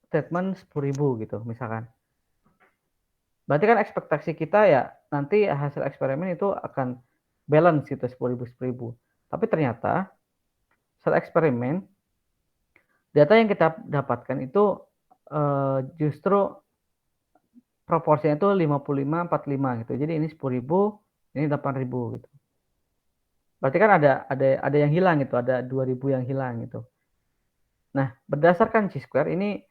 treatment 10.000 gitu misalkan. Berarti kan ekspektasi kita ya nanti hasil eksperimen itu akan balance gitu 10.000. Tapi ternyata saat eksperimen data yang kita dapatkan itu justru proporsinya itu 55-45 gitu. Jadi ini 10.000, ini 8.000 gitu. Berarti kan ada yang hilang gitu, ada 2.000 yang hilang gitu. Nah, berdasarkan Chi-square ini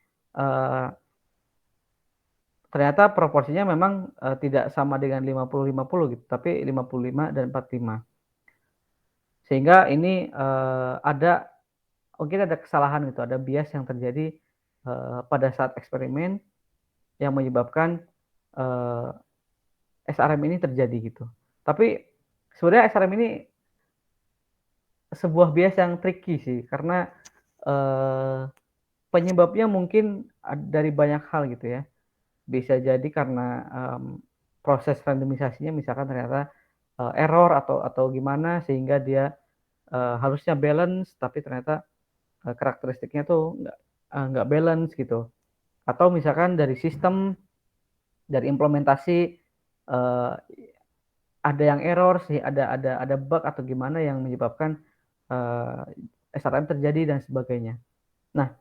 ternyata proporsinya memang tidak sama dengan 50-50 gitu, tapi 55 dan 45. Sehingga ini mungkin ada kesalahan gitu, ada bias yang terjadi pada saat eksperimen yang menyebabkan SRM ini terjadi gitu. Tapi sebenarnya SRM ini sebuah bias yang tricky sih, karena penyebabnya mungkin dari banyak hal gitu ya. Bisa jadi karena proses randomisasinya misalkan ternyata error atau gimana sehingga dia harusnya balance tapi ternyata karakteristiknya tuh nggak balance gitu. Atau misalkan dari sistem, dari implementasi ada yang error sih, ada bug atau gimana yang menyebabkan SRM terjadi dan sebagainya. Nah,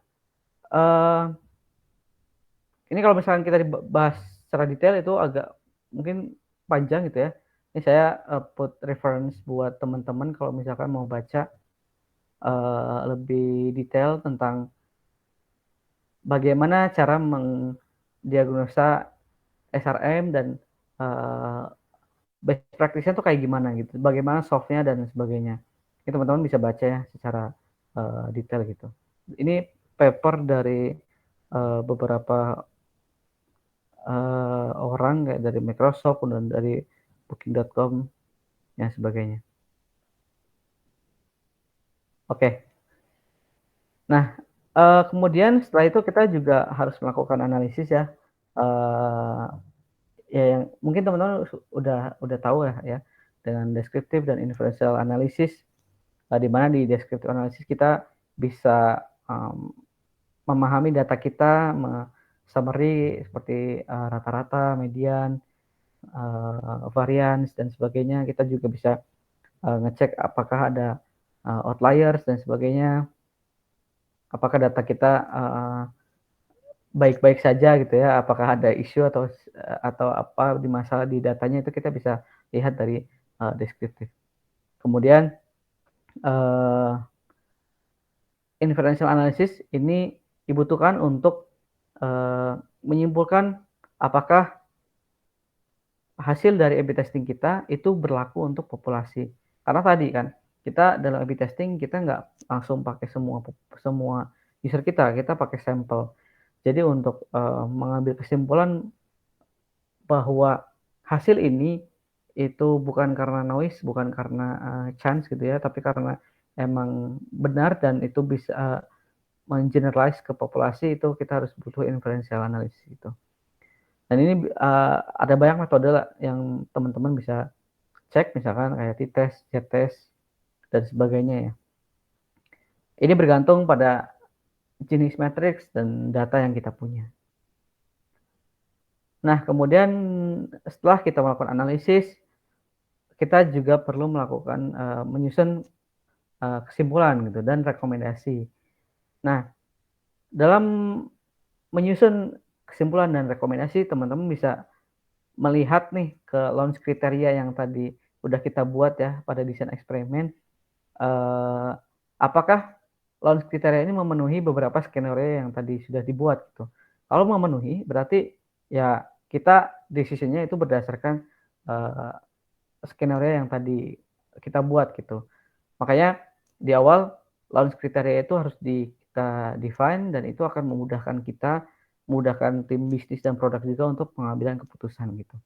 ini kalau misalkan kita bahas secara detail itu agak mungkin panjang gitu ya. Ini saya put reference buat teman-teman kalau misalkan mau baca lebih detail tentang bagaimana cara mendiagnosa SRM dan best practice-nya tuh kayak gimana gitu. Bagaimana solve-nya dan sebagainya. Ini teman-teman bisa baca ya secara detail gitu. Ini paper dari beberapa orang kayak dari Microsoft dan dari Booking.com dan sebagainya. Oke. Nah, kemudian setelah itu kita juga harus melakukan analisis ya. Ya yang mungkin teman-teman udah tahu ya dengan descriptive dan inferential analysis, di mana di descriptive analysis kita bisa memahami data kita, summary seperti rata-rata, median, variance dan sebagainya. Kita juga bisa ngecek apakah ada outliers dan sebagainya. Apakah data kita baik-baik saja gitu ya, apakah ada isu atau apa di masalah di datanya, itu kita bisa lihat dari deskriptif. Kemudian inferential analysis ini dibutuhkan untuk menyimpulkan apakah hasil dari A/B testing kita itu berlaku untuk populasi. Karena tadi kan kita dalam A/B testing kita nggak langsung pakai semua user kita pakai sampel. Jadi untuk mengambil kesimpulan bahwa hasil ini itu bukan karena noise, bukan karena chance gitu ya, tapi karena emang benar dan itu bisa mengeneralize ke populasi, itu kita harus butuh inferential analysis itu. Dan ini ada banyak metode yang teman-teman bisa cek, misalkan kayak t-test, z-test, dan sebagainya ya. Ini bergantung pada jenis matriks dan data yang kita punya. Nah, kemudian setelah kita melakukan analisis, kita juga perlu melakukan menyusun kesimpulan gitu dan rekomendasi. Nah, dalam menyusun kesimpulan dan rekomendasi, teman-teman bisa melihat nih ke launch kriteria yang tadi udah kita buat ya pada desain eksperimen. Apakah launch kriteria ini memenuhi beberapa skenario yang tadi sudah dibuat gitu. Kalau memenuhi, berarti ya kita decision-nya itu berdasarkan skenario yang tadi kita buat gitu. Makanya di awal launch kriteria itu harus kita define dan itu akan memudahkan kita, memudahkan tim bisnis dan produk juga untuk pengambilan keputusan gitu.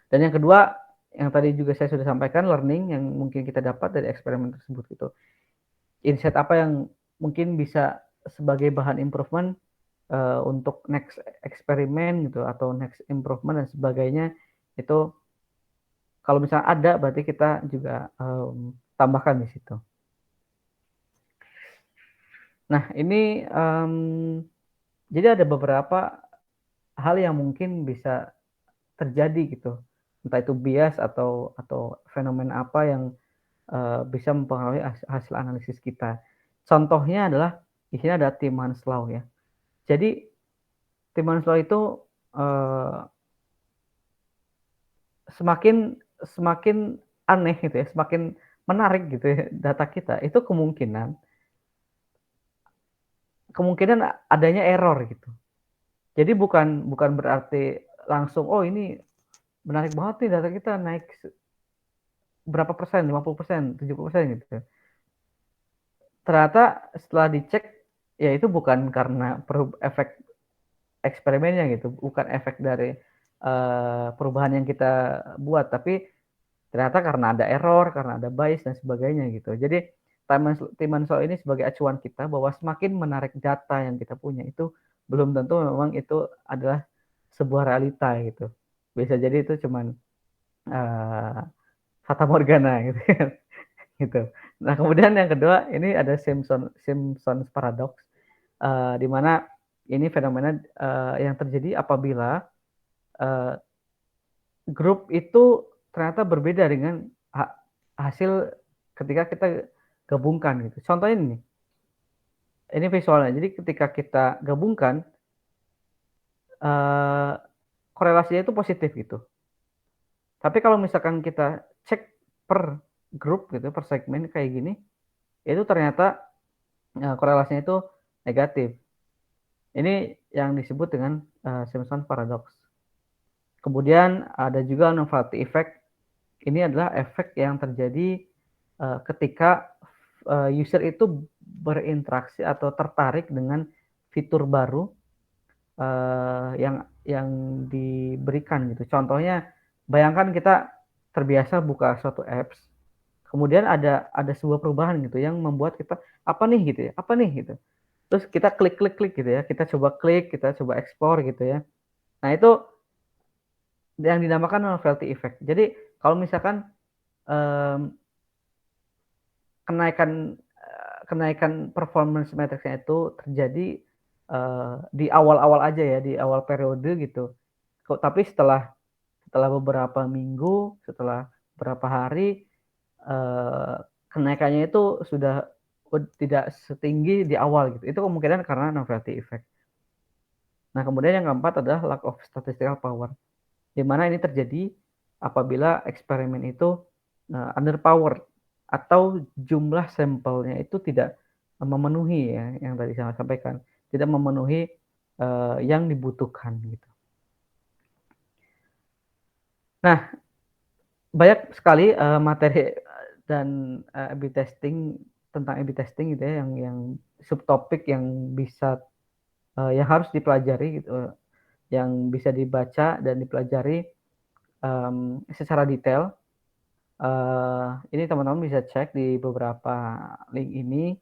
Dan yang kedua, yang tadi juga saya sudah sampaikan, learning yang mungkin kita dapat dari eksperimen tersebut gitu. Insight apa yang mungkin bisa sebagai bahan improvement untuk next eksperimen gitu atau next improvement dan sebagainya, itu kalau misalnya ada berarti kita juga tambahkan di situ. Nah, ini jadi ada beberapa hal yang mungkin bisa terjadi gitu. Entah itu bias atau fenomena apa yang bisa mempengaruhi hasil analisis kita. Contohnya adalah di sini ada Tillmans Law ya. Jadi Timan Slow itu uh, semakin aneh gitu ya, semakin menarik gitu ya data kita, itu kemungkinan adanya error gitu. Jadi bukan berarti langsung oh ini menarik banget nih data kita naik berapa persen, 50%, 70% gitu. Ternyata setelah dicek ya itu bukan karena efek eksperimennya gitu, bukan efek dari perubahan yang kita buat, tapi ternyata karena ada error, karena ada bias dan sebagainya gitu. Jadi Timan Slow ini sebagai acuan kita bahwa semakin menarik data yang kita punya itu belum tentu memang itu adalah sebuah realita gitu. Bisa jadi itu cuman fata morgana gitu kan. Gitu. Nah, kemudian yang kedua ini ada Simpsons paradox, di mana ini fenomena yang terjadi apabila grup itu ternyata berbeda dengan hasil ketika kita gabungkan gitu. Contohnya ini visualnya. Jadi ketika kita gabungkan korelasinya itu positif gitu. Tapi kalau misalkan kita cek per grup gitu, per segmen kayak gini, itu ternyata korelasinya itu negatif. Ini yang disebut dengan Simpson paradox. Kemudian ada juga novelty effect. Ini adalah efek yang terjadi ketika user itu berinteraksi atau tertarik dengan fitur baru yang diberikan gitu. Contohnya, bayangkan kita terbiasa buka suatu apps, kemudian ada sebuah perubahan gitu yang membuat kita apa nih gitu ya, apa nih gitu. Terus kita klik gitu ya, kita coba explore gitu ya. Nah itu yang dinamakan novelty effect. Jadi kalau misalkan um, kenaikan performance matrixnya itu terjadi di awal-awal aja ya, di awal periode gitu. Tapi setelah beberapa minggu, setelah beberapa hari, kenaikannya itu sudah tidak setinggi di awal gitu. Itu kemungkinan karena novelty effect. Nah, kemudian yang keempat adalah lack of statistical power, di mana ini terjadi apabila eksperimen itu underpowered atau jumlah sampelnya itu tidak memenuhi ya, yang tadi saya sampaikan, tidak memenuhi yang dibutuhkan gitu. Nah, banyak sekali materi dan A/B testing tentang A/B testing gitu ya, yang subtopik yang bisa yang harus dipelajari gitu, yang bisa dibaca dan dipelajari secara detail. Ini teman-teman bisa cek di beberapa link ini,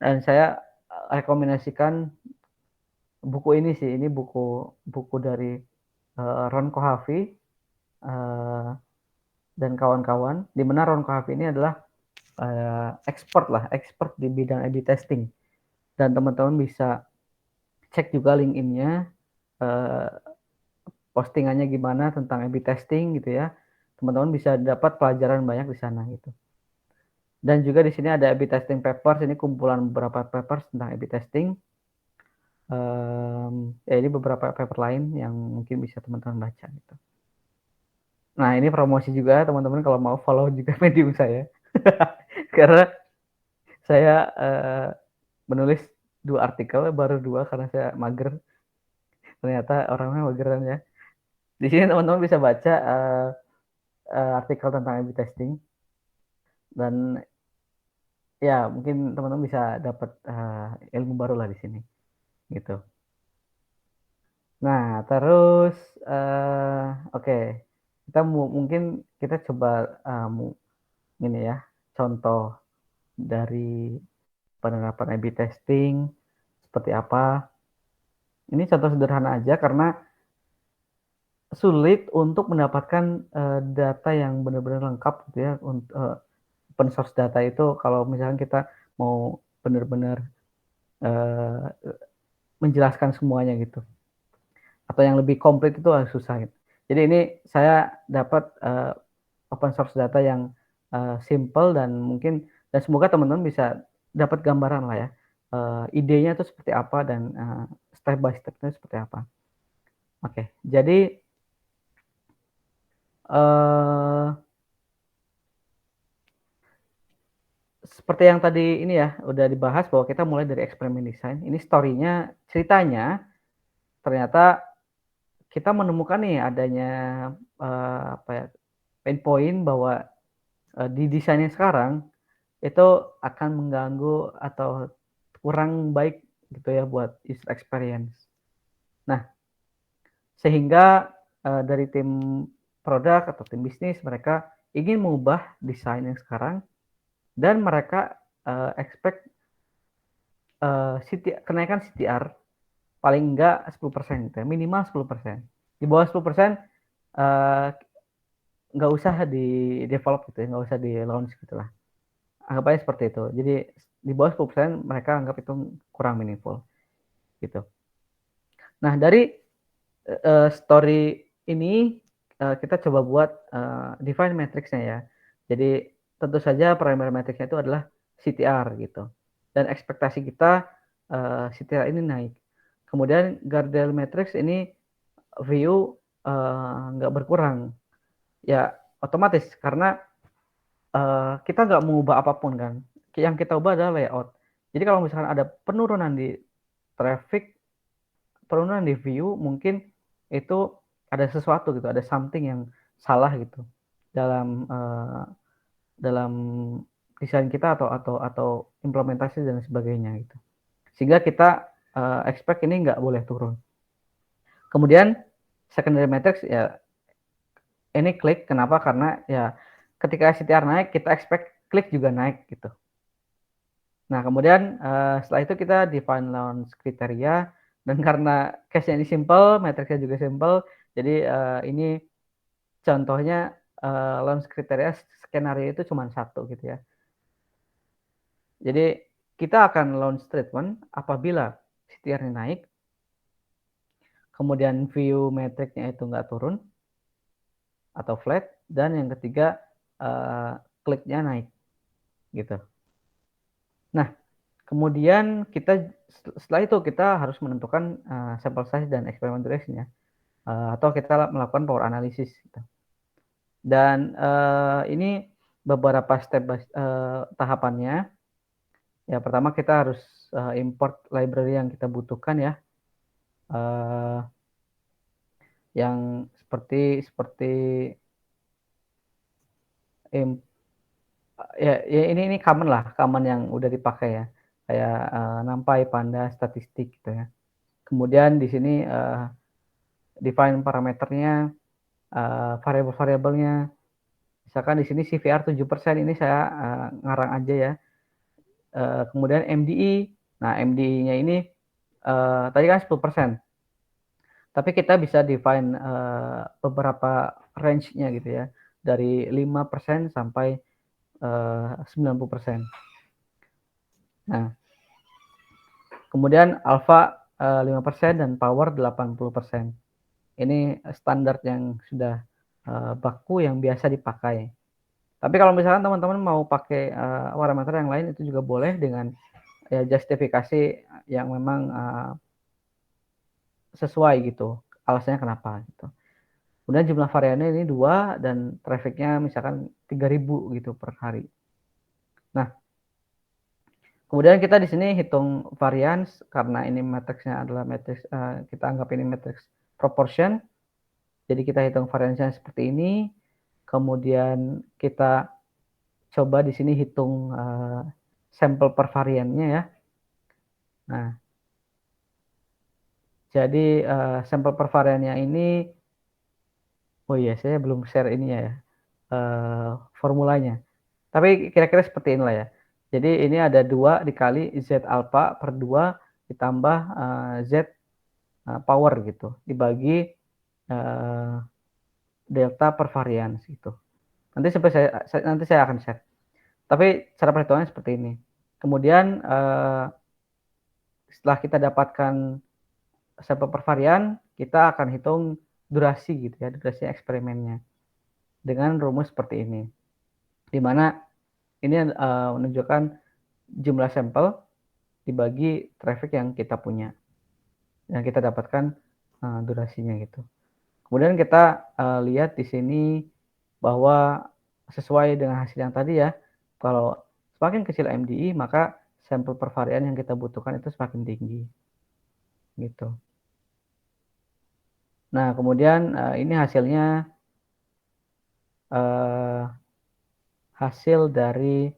dan saya rekomendasikan buku ini sih. Ini buku dari Ron Kohavi dan kawan-kawan, di mana Ron Kohavi ini adalah expert di bidang A/B testing, dan teman-teman bisa cek juga LinkedIn-nya, postingannya gimana tentang A/B testing gitu ya. Teman-teman bisa dapat pelajaran banyak di sana gitu. Dan juga di sini ada A/B testing papers, ini kumpulan beberapa papers tentang A/B testing. Ya ini beberapa paper lain yang mungkin bisa teman-teman baca gitu. Nah ini promosi juga teman-teman, kalau mau follow juga medium saya. Karena saya menulis 2 artikel, baru 2 karena saya mager. Ternyata orangnya mageran ya. Di sini teman-teman bisa baca artikel tentang A/B testing, dan ya mungkin teman-teman bisa dapat ilmu baru lah di sini gitu. Nah terus oke, kita mungkin kita coba ini ya, contoh dari penerapan A/B testing seperti apa. Ini contoh sederhana aja karena sulit untuk mendapatkan data yang benar-benar lengkap gitu ya. Open source data itu kalau misalkan kita mau benar-benar menjelaskan semuanya gitu, atau yang lebih komplit itu harus susah gitu. Jadi ini saya dapat open source data yang simple, dan mungkin dan semoga teman-teman bisa dapat gambaran lah ya idenya itu seperti apa dan step by step-nya seperti apa. Oke, jadi seperti yang tadi ini ya, udah dibahas bahwa kita mulai dari eksperimen desain. Ini story-nya, ceritanya ternyata kita menemukan nih adanya apa ya, pain point bahwa di desain yang sekarang itu akan mengganggu atau kurang baik gitu ya buat user experience. Nah, sehingga dari tim produk atau tim bisnis mereka ingin mengubah desain yang sekarang dan mereka expect kenaikan CTR paling enggak 10% gitu ya, minimal 10%. Di bawah 10% nggak usah di-develop gitu ya, nggak usah di-launch gitulah. Anggap aja seperti itu. Jadi di bawah 10% mereka anggap itu kurang meaningful gitu. Nah, dari story ini kita coba buat define matrix-nya ya. Jadi tentu saja primary matrix-nya itu adalah CTR gitu. Dan ekspektasi kita CTR ini naik. Kemudian guardrail matrix ini view nggak berkurang. Ya otomatis karena kita nggak mengubah apapun kan. Yang kita ubah adalah layout. Jadi kalau misalkan ada penurunan di traffic, penurunan di view, mungkin itu ada sesuatu gitu, ada something yang salah gitu dalam dalam desain kita atau implementasi dan sebagainya gitu. Sehingga kita expect ini nggak boleh turun. Kemudian secondary matrix ya ini klik, kenapa? Karena ya ketika CTR naik, kita expect klik juga naik gitu. Nah, kemudian setelah itu kita define launch kriteria dan karena case-nya ini simple, matriksnya juga simple, jadi ini contohnya launch kriteria skenario itu cuma satu gitu ya. Jadi kita akan launch treatment apabila CTR-nya naik, kemudian view metriknya itu nggak turun atau flat, dan yang ketiga kliknya naik gitu. Nah, kemudian kita setelah itu kita harus menentukan sample size dan experiment duration ya, atau kita melakukan power analysis gitu. Dan ini beberapa step tahapannya. Ya pertama kita harus import library yang kita butuhkan ya, yang seperti ya ini common lah, common yang udah dipakai ya, kayak NumPy, Pandas, statistik gitu ya. Kemudian di sini define parameternya, variabel-variabelnya. Misalkan di sini CVR 7%, ini saya ngarang aja ya. Kemudian MDE. Nah, MDE-nya ini tadi kan 10%. Tapi kita bisa define beberapa range-nya gitu ya. Dari 5% sampai 90%. Nah, kemudian alpha 5% dan power 80%. Ini standar yang sudah baku yang biasa dipakai. Tapi kalau misalkan teman-teman mau pakai parameter yang lain itu juga boleh dengan ya justifikasi yang memang sesuai gitu. Alasannya kenapa gitu. Kemudian jumlah variannya ini 2 dan trafficnya misalkan 3000 gitu per hari. Nah, kemudian kita di sini hitung variance karena ini matriksnya adalah matriks kita anggap ini matriks proportion. Jadi kita hitung variance-nya seperti ini. Kemudian kita coba di sini hitung sampel per variannya ya. Nah, jadi sampel per variannya ini, oh iya saya belum share ini ya, formulanya. Tapi kira-kira seperti inilah ya. Jadi ini ada 2 dikali Z alpha per 2 ditambah Z power gitu, dibagi delta per varians gitu. Nanti saya akan share. Tapi cara perhitungannya seperti ini. Kemudian setelah kita dapatkan sampel per varian, kita akan hitung durasi gitu ya, durasi eksperimennya dengan rumus seperti ini. Di mana ini menunjukkan jumlah sampel dibagi traffic yang kita punya, yang kita dapatkan durasinya gitu. Kemudian kita lihat di sini bahwa sesuai dengan hasil yang tadi ya, kalau semakin kecil MDI maka sampel per varian yang kita butuhkan itu semakin tinggi, gitu. Nah kemudian ini hasilnya hasil dari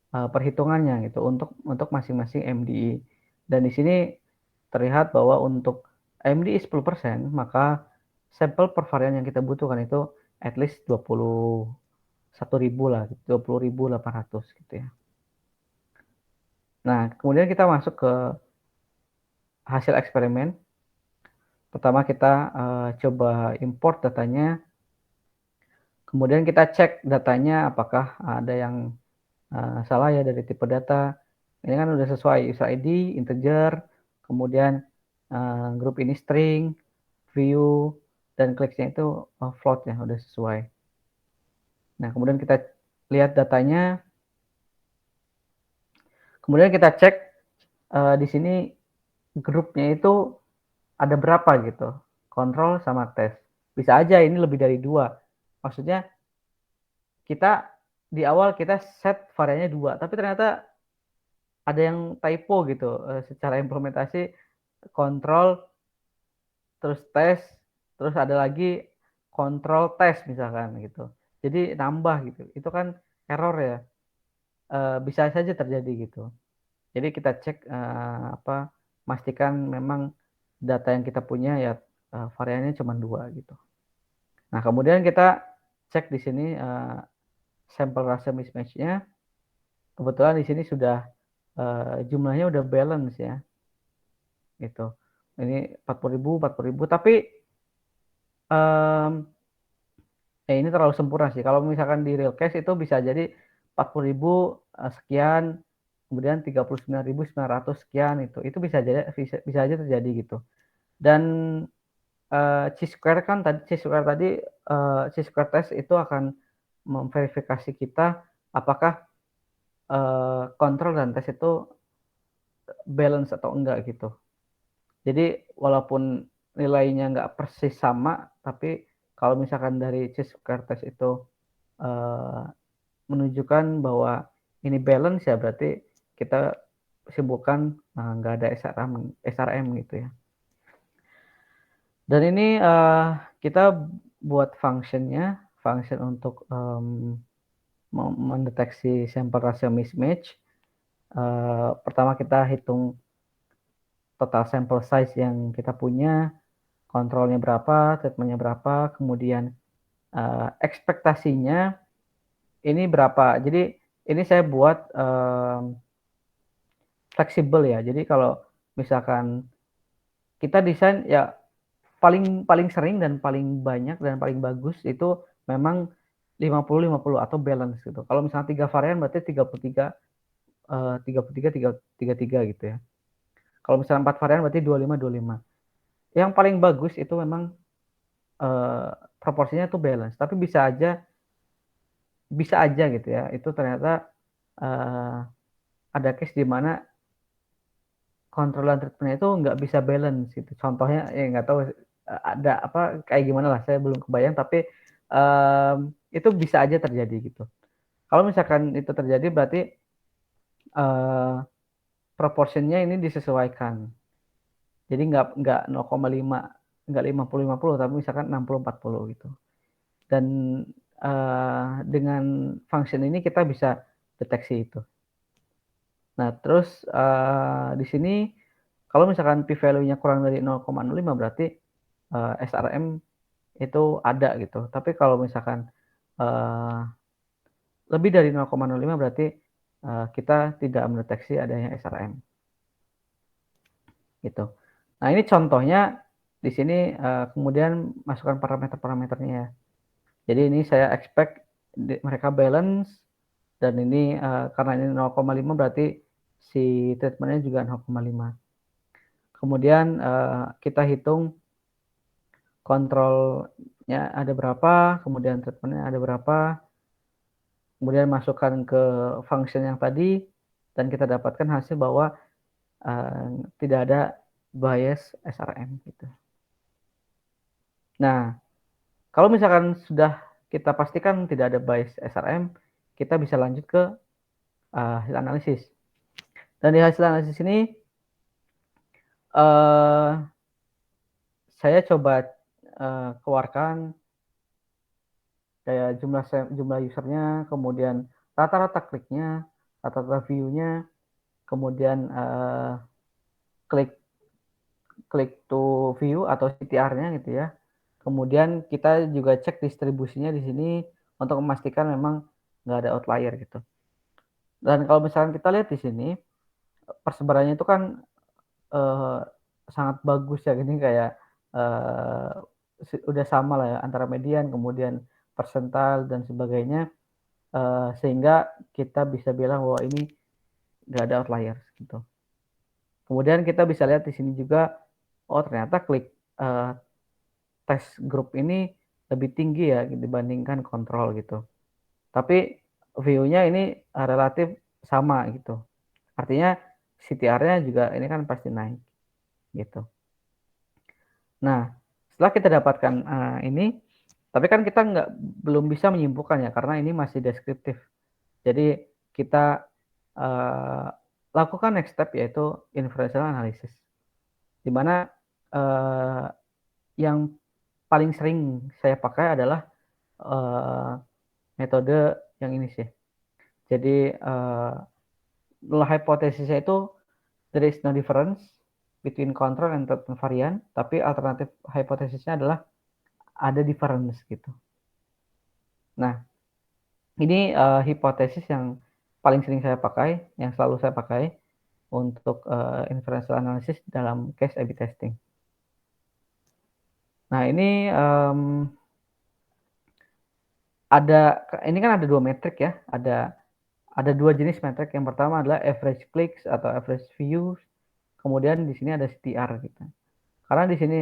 perhitungannya gitu untuk masing-masing MDI. Dan di sini terlihat bahwa untuk MDI 10% maka sampel per varian yang kita butuhkan itu at least 21.000 lah, 20.800 gitu ya. Nah, kemudian kita masuk ke hasil eksperimen. Pertama kita coba import datanya, kemudian kita cek datanya apakah ada yang salah ya dari tipe data. Ini kan udah sesuai user ID, integer, kemudian grup ini string, view, dan kliknya itu float ya, udah sesuai. Nah, kemudian kita lihat datanya, kemudian kita cek di sini grupnya itu ada berapa gitu, kontrol sama tes. Bisa aja ini lebih dari 2. Maksudnya kita di awal kita set variannya 2, tapi ternyata ada yang typo gitu secara implementasi kontrol terus tes terus ada lagi kontrol tes misalkan gitu. Jadi nambah gitu. Itu kan error ya. Bisa saja terjadi gitu. Jadi kita cek pastikan memang data yang kita punya ya variannya cuma 2 gitu. Nah, kemudian kita cek di sini sampel ratio mismatch-nya. Kebetulan di sini sudah jumlahnya udah balance ya. Gitu. Ini 40.000, tapi ini terlalu sempurna sih. Kalau misalkan di real case itu bisa jadi 40.000 sekian, kemudian 39.900 sekian itu bisa aja terjadi gitu. Dan chi-square chi-square test itu akan memverifikasi kita apakah kontrol dan tes itu balance atau enggak gitu. Jadi walaupun nilainya nggak persis sama, tapi kalau misalkan dari chi-square test itu menunjukkan bahwa ini balance ya berarti kita simpulkan nggak ada SRM gitu ya. Dan ini kita buat function untuk mendeteksi sampel ratio mismatch. Pertama kita hitung total sample size yang kita punya, kontrolnya berapa, treatmentnya berapa, kemudian ekspektasinya ini berapa. Jadi ini saya buat fleksibel ya. Jadi kalau misalkan kita desain ya paling sering dan paling banyak dan paling bagus itu memang 50-50 atau balance gitu. Kalau misalnya 3 varian berarti 33 33 gitu ya. Kalau misalnya 4 varian berarti 25-25. Yang paling bagus itu memang proporsinya tuh balance, tapi bisa aja gitu ya. Itu ternyata ada case di mana kontrol dan treatment itu nggak bisa balance gitu. Contohnya ya nggak tahu ada apa kayak gimana lah, saya belum kebayang, tapi itu bisa aja terjadi gitu. Kalau misalkan itu terjadi berarti proporsinya ini disesuaikan. Jadi nggak 0,5, nggak 50-50, tapi misalkan 60-40 gitu. Dan dengan function ini kita bisa deteksi itu. Nah, terus di sini kalau misalkan p-value-nya kurang dari 0,05 berarti SRM itu ada gitu. Tapi kalau misalkan lebih dari 0,05 berarti kita tidak mendeteksi adanya SRM. Gitu. Nah, ini contohnya di sini kemudian masukkan parameter-parameternya ya. Jadi ini saya expect mereka balance dan ini karena ini 0,5 berarti si treatmentnya juga 0,5. Kemudian kita hitung kontrolnya ada berapa, kemudian treatmentnya ada berapa, kemudian masukkan ke function yang tadi dan kita dapatkan hasil bahwa tidak ada bias SRM gitu. Nah, kalau misalkan sudah kita pastikan tidak ada bias SRM, kita bisa lanjut ke hasil analisis. Dan di hasil analisis ini saya coba keluarkan kayak jumlah usernya, kemudian rata-rata kliknya, rata-rata view-nya, kemudian klik to view atau CTR-nya gitu ya. Kemudian kita juga cek distribusinya di sini untuk memastikan memang nggak ada outlier gitu. Dan kalau misalkan kita lihat di sini persebarannya itu kan sangat bagus ya, ini kayak udah sama lah ya antara median, kemudian persentil dan sebagainya, sehingga kita bisa bilang bahwa ini nggak ada outlier gitu. Kemudian kita bisa lihat di sini juga, oh ternyata klik tes grup ini lebih tinggi ya dibandingkan kontrol gitu. Tapi view-nya ini relatif sama gitu. Artinya CTR-nya juga ini kan pasti naik gitu. Nah, setelah kita dapatkan ini, tapi kan kita belum bisa menyimpulkan ya karena ini masih deskriptif. Jadi kita lakukan next step yaitu inferential analysis, di mana yang paling sering saya pakai adalah metode yang ini sih. Jadi null hypothesisnya itu there is no difference between control and treatment variant, tapi alternatif hipotesisnya adalah ada difference gitu. Nah, ini hipotesis yang paling sering saya pakai, yang selalu saya pakai untuk inferential analysis dalam case A/B testing. Nah, ini ini kan ada dua metrik ya, ada dua jenis metrik. Yang pertama adalah average clicks atau average views, kemudian di sini ada CTR gitu. Karena di sini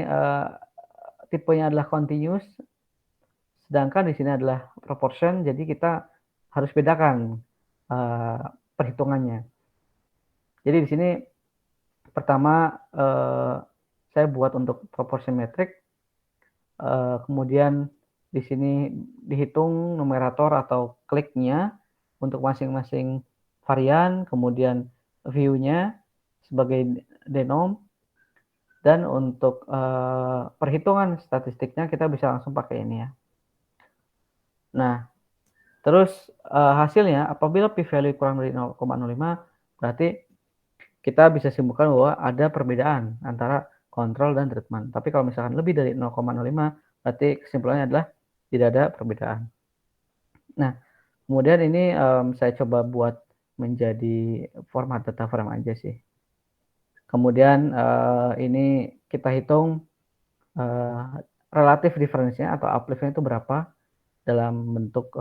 tipenya adalah continuous, sedangkan di sini adalah proportion, jadi kita harus bedakan perhitungannya. Jadi di sini pertama saya buat untuk proportion metric, kemudian di sini dihitung numerator atau kliknya untuk masing-masing varian, kemudian view-nya sebagai denom, dan untuk perhitungan statistiknya kita bisa langsung pakai ini ya. Nah, terus hasilnya apabila p-value kurang dari 0,05 berarti kita bisa simpulkan bahwa ada perbedaan antara kontrol dan treatment. Tapi kalau misalkan lebih dari 0,05 berarti kesimpulannya adalah tidak ada perbedaan. Nah, kemudian ini saya coba buat menjadi format data frame aja sih. Kemudian ini kita hitung relatif difference-nya atau uplift-nya itu berapa dalam bentuk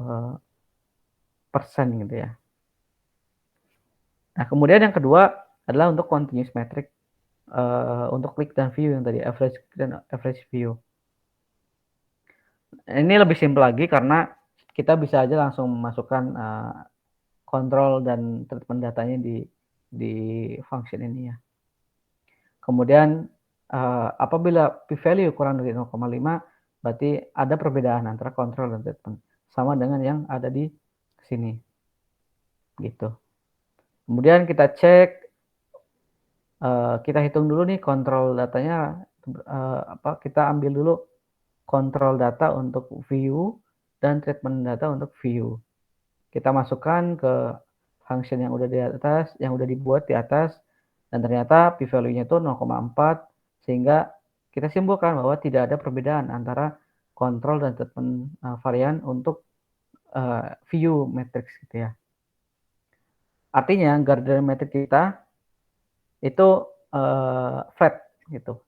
persen gitu ya. Nah, kemudian yang kedua adalah untuk continuous metric, untuk klik dan view yang tadi, average dan average view. Ini lebih simpel lagi karena kita bisa aja langsung memasukkan kontrol dan treatment datanya di function ini ya. Kemudian apabila p-value kurang dari 0,5 berarti ada perbedaan antara kontrol dan treatment, sama dengan yang ada di sini gitu. Kemudian kita cek, kita hitung dulu nih kontrol datanya, kita ambil dulu kontrol data untuk view dan treatment data untuk view. Kita masukkan ke function yang udah di atas, yang udah dibuat di atas, dan ternyata p-value-nya itu 0,4, sehingga kita simpulkan bahwa tidak ada perbedaan antara kontrol dan treatment varian untuk view matrix gitu ya. Artinya Gardner matrix kita itu flat gitu,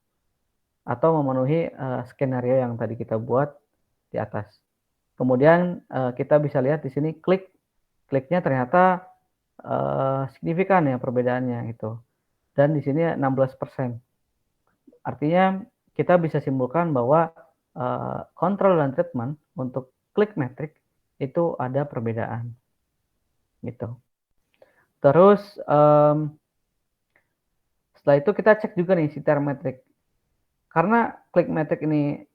atau memenuhi skenario yang tadi kita buat di atas. Kemudian kita bisa lihat di sini kliknya ternyata signifikan ya perbedaannya gitu. Dan di sini 16%. Artinya kita bisa simpulkan bahwa kontrol dan treatment untuk klik metrik itu ada perbedaan gitu. Terus Setelah itu kita cek juga nih CTR metric. Karena klik metric ini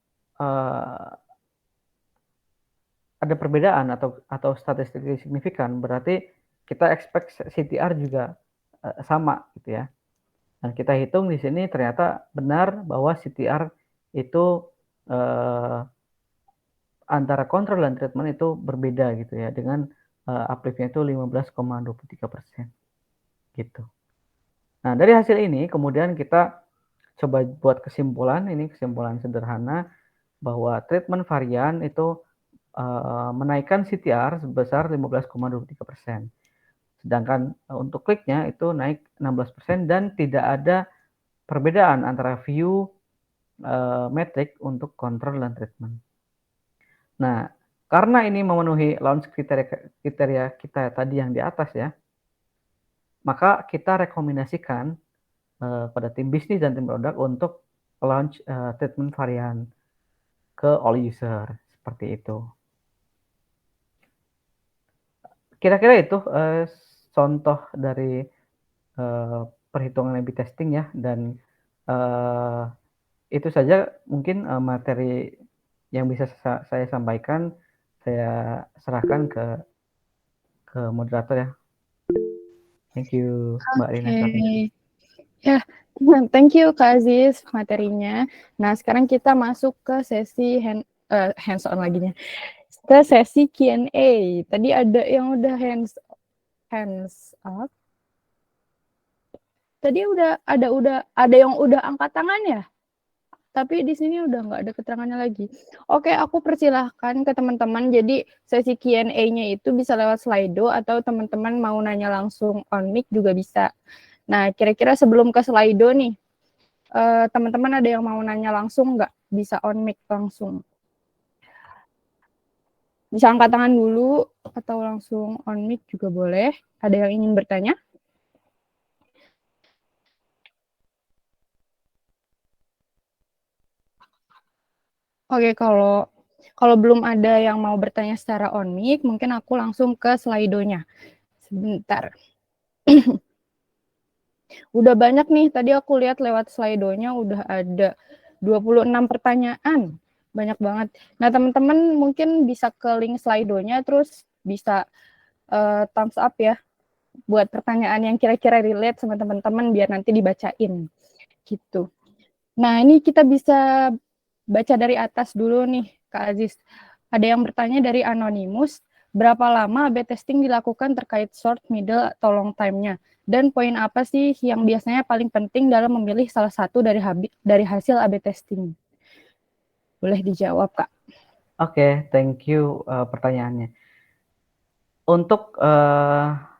ada perbedaan atau statistik signifikan, berarti kita expect CTR juga sama gitu ya. Dan kita hitung di sini ternyata benar bahwa CTR itu antara kontrol dan treatment itu berbeda gitu ya, dengan uplift-nya itu 15,23% gitu. Nah, dari hasil ini kemudian kita coba buat kesimpulan, ini kesimpulan sederhana bahwa treatment varian itu menaikkan CTR sebesar 15,23%. Sedangkan untuk kliknya itu naik 16% dan tidak ada perbedaan antara view metrik untuk kontrol dan treatment. Nah, karena ini memenuhi launch kriteria kita tadi yang di atas ya, maka kita rekomendasikan pada tim bisnis dan tim produk untuk launch treatment varian ke all user seperti itu. Kira-kira itu contoh dari perhitungan A/B testing ya, dan itu saja mungkin materi yang bisa saya sampaikan. Saya serahkan ke moderator ya. Thank you Mbak Rina. Oke. Ya, thank you Kak Aziz materinya. Nah, sekarang kita masuk ke sesi hands on lagi nya. Ke sesi Q&A. Tadi ada yang udah hands up. Tadi ada yang udah angkat tangan ya? Tapi di sini udah nggak ada keterangannya lagi. Oke, aku persilahkan ke teman-teman. Jadi sesi Q&A-nya itu bisa lewat Slido atau teman-teman mau nanya langsung on mic juga bisa. Nah, kira-kira sebelum ke Slido nih, teman-teman ada yang mau nanya langsung nggak? Bisa on mic langsung. Bisa angkat tangan dulu atau langsung on mic juga boleh. Ada yang ingin bertanya? Oke, kalau belum ada yang mau bertanya secara on mic, mungkin aku langsung ke Slido-nya. Sebentar. Udah banyak nih, tadi aku lihat lewat Slido-nya udah ada 26 pertanyaan. Banyak banget. Nah, teman-teman mungkin bisa ke link Slido-nya, terus bisa thumbs up ya, buat pertanyaan yang kira-kira relate sama teman-teman, biar nanti dibacain. Gitu. Nah, ini kita bisa baca dari atas dulu nih, Kak Aziz. Ada yang bertanya dari Anonymous, berapa lama A/B testing dilakukan terkait short, middle, atau long time-nya? Dan poin apa sih yang biasanya paling penting dalam memilih salah satu dari hasil A/B testing? Boleh dijawab, Kak. Oke, thank you pertanyaannya. Untuk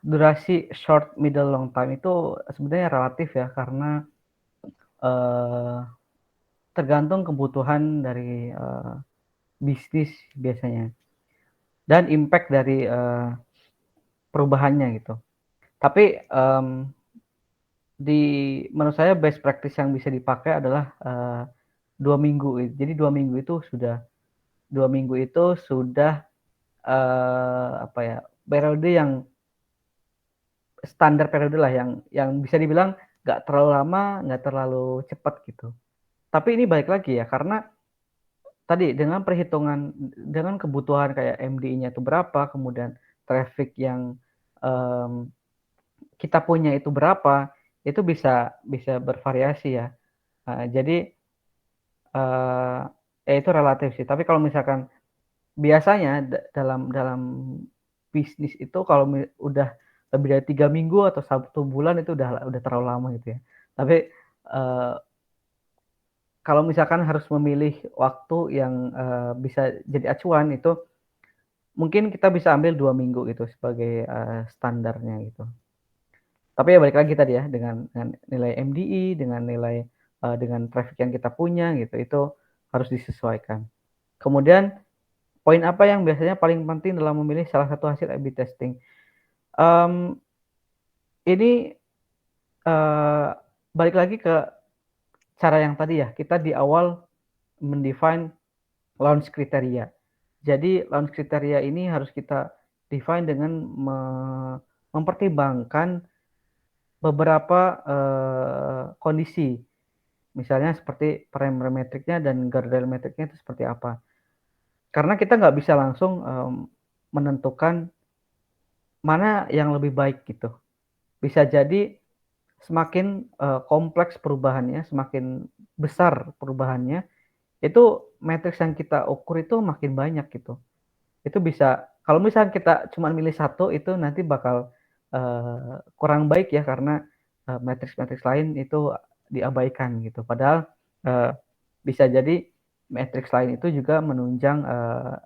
durasi short, middle, long time itu sebenarnya relatif ya, karena tergantung kebutuhan dari bisnis biasanya dan impact dari perubahannya gitu. Tapi menurut saya best practice yang bisa dipakai adalah 2 minggu. Jadi 2 minggu itu sudah apa ya, periode yang standar periode lah, yang bisa dibilang nggak terlalu lama, nggak terlalu cepat gitu. Tapi ini balik lagi ya, karena tadi dengan perhitungan, dengan kebutuhan kayak MDI-nya itu berapa, kemudian traffic yang kita punya itu berapa, itu bisa bervariasi ya. Jadi ya itu relatif sih. Tapi kalau misalkan biasanya dalam bisnis itu kalau udah lebih dari 3 minggu atau 1 bulan itu udah terlalu lama gitu ya. Tapi kalau misalkan harus memilih waktu yang bisa jadi acuan, itu mungkin kita bisa ambil 2 minggu gitu sebagai standarnya gitu. Tapi ya balik lagi tadi ya, dengan nilai MDI, dengan nilai dengan traffic yang kita punya gitu, itu harus disesuaikan. Kemudian poin apa yang biasanya paling penting dalam memilih salah satu hasil A/B testing? Ini balik lagi ke cara yang tadi ya, kita di awal mendefine launch kriteria. Jadi launch kriteria ini harus kita define dengan mempertimbangkan beberapa kondisi, misalnya seperti parametriknya dan guardrail metriknya itu seperti apa. Karena kita nggak bisa langsung menentukan mana yang lebih baik gitu. Bisa jadi semakin kompleks perubahannya, semakin besar perubahannya, itu matriks yang kita ukur itu makin banyak gitu. Itu bisa kalau misalnya kita cuma milih satu itu nanti bakal kurang baik ya karena matriks-matriks lain itu diabaikan gitu. Padahal bisa jadi matriks lain itu juga menunjang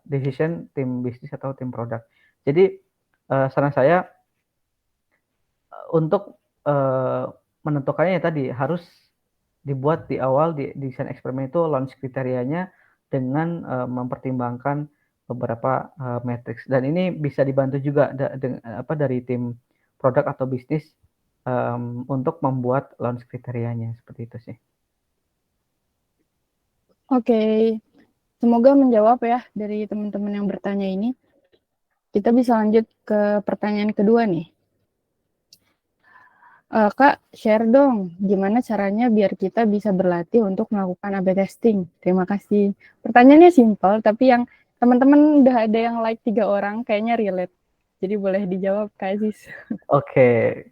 decision tim bisnis atau tim produk. Jadi saran saya untuk menentukannya ya tadi harus dibuat di awal di desain eksperimen itu launch kriterianya dengan mempertimbangkan beberapa matriks dan ini bisa dibantu juga dari tim produk atau bisnis untuk membuat launch kriterianya seperti itu sih. Oke, semoga menjawab ya dari teman-teman yang bertanya ini. Kita bisa lanjut ke pertanyaan kedua nih. Kak, share dong gimana caranya biar kita bisa berlatih untuk melakukan A/B testing. Terima kasih. Pertanyaannya simpel, tapi yang teman-teman udah ada yang like 3 orang, kayaknya relate. Jadi boleh dijawab, Kak Aziz. Oke,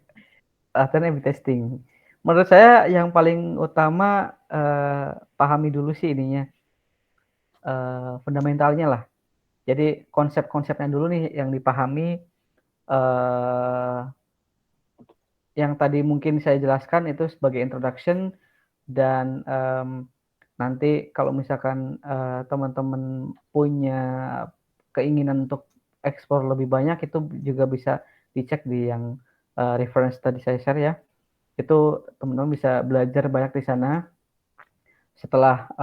latihan A/B testing. Menurut saya yang paling utama pahami dulu sih ininya fundamentalnya lah. Jadi konsep-konsepnya dulu nih yang dipahami. eh yang tadi mungkin saya jelaskan itu sebagai introduction dan nanti kalau misalkan teman-teman punya keinginan untuk eksplor lebih banyak itu juga bisa dicek di yang reference tadi saya share ya. Itu teman-teman bisa belajar banyak di sana. Setelah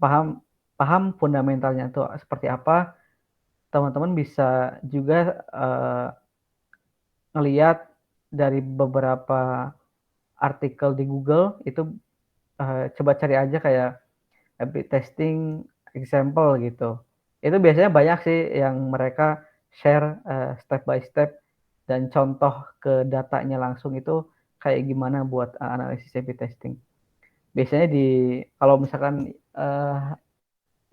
paham paham fundamentalnya itu seperti apa, teman-teman bisa juga ngelihat dari beberapa artikel di Google itu coba cari aja kayak A/B testing example gitu. Itu biasanya banyak sih yang mereka share step by step dan contoh ke datanya langsung itu kayak gimana buat analisis A/B testing. Biasanya kalau misalkan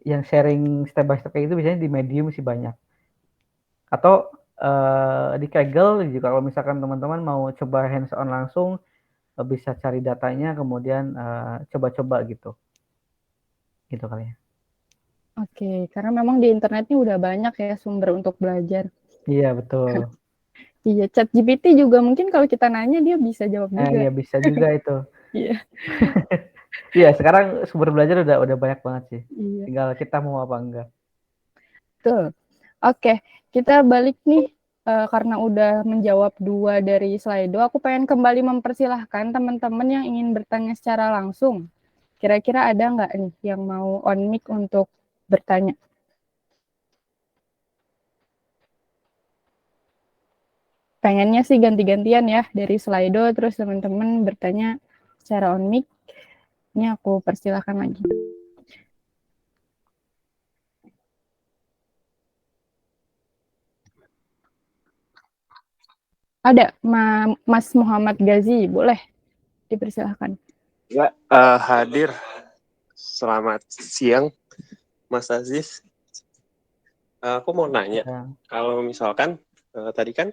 yang sharing step by step kayak itu biasanya di Medium sih banyak. Atau di Kaggle juga kalau misalkan teman-teman mau coba hands on langsung bisa cari datanya kemudian coba-coba gitu. Gitu kali ya. Oke, karena memang di internet ini udah banyak ya sumber untuk belajar. Iya betul. Iya, ChatGPT juga mungkin kalau kita nanya dia bisa jawab juga. Iya bisa juga itu. Iya, Iya sekarang sumber belajar udah banyak banget sih. iya, Tinggal kita mau apa enggak. betul. Oke, kita balik nih karena udah menjawab 2 dari Slido, aku pengen kembali mempersilahkan teman-teman yang ingin bertanya secara langsung. Kira-kira ada nggak nih yang mau on mic untuk bertanya? Pengennya sih ganti-gantian ya dari Slido, terus teman-teman bertanya secara on mic. Ini aku persilahkan lagi. Ada, Mas Muhammad Gazi, boleh dipersilahkan. Ya, hadir. Selamat siang, Mas Aziz. Aku mau nanya, kalau misalkan tadi kan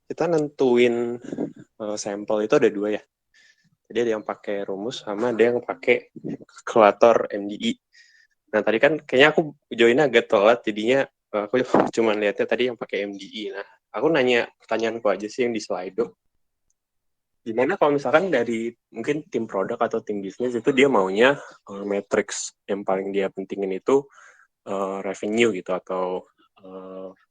kita nentuin sampel itu ada 2 ya. Jadi ada yang pakai rumus sama ada yang pakai kalkulator MDI. Nah tadi kan kayaknya aku joinnya agak telat, jadinya aku cuma lihatnya tadi yang pakai MDI. Nah aku nanya pertanyaanku aja sih yang di Slido. Gimana kalau misalkan dari mungkin tim produk atau tim bisnis itu dia maunya matrix yang paling dia pentingin itu revenue gitu atau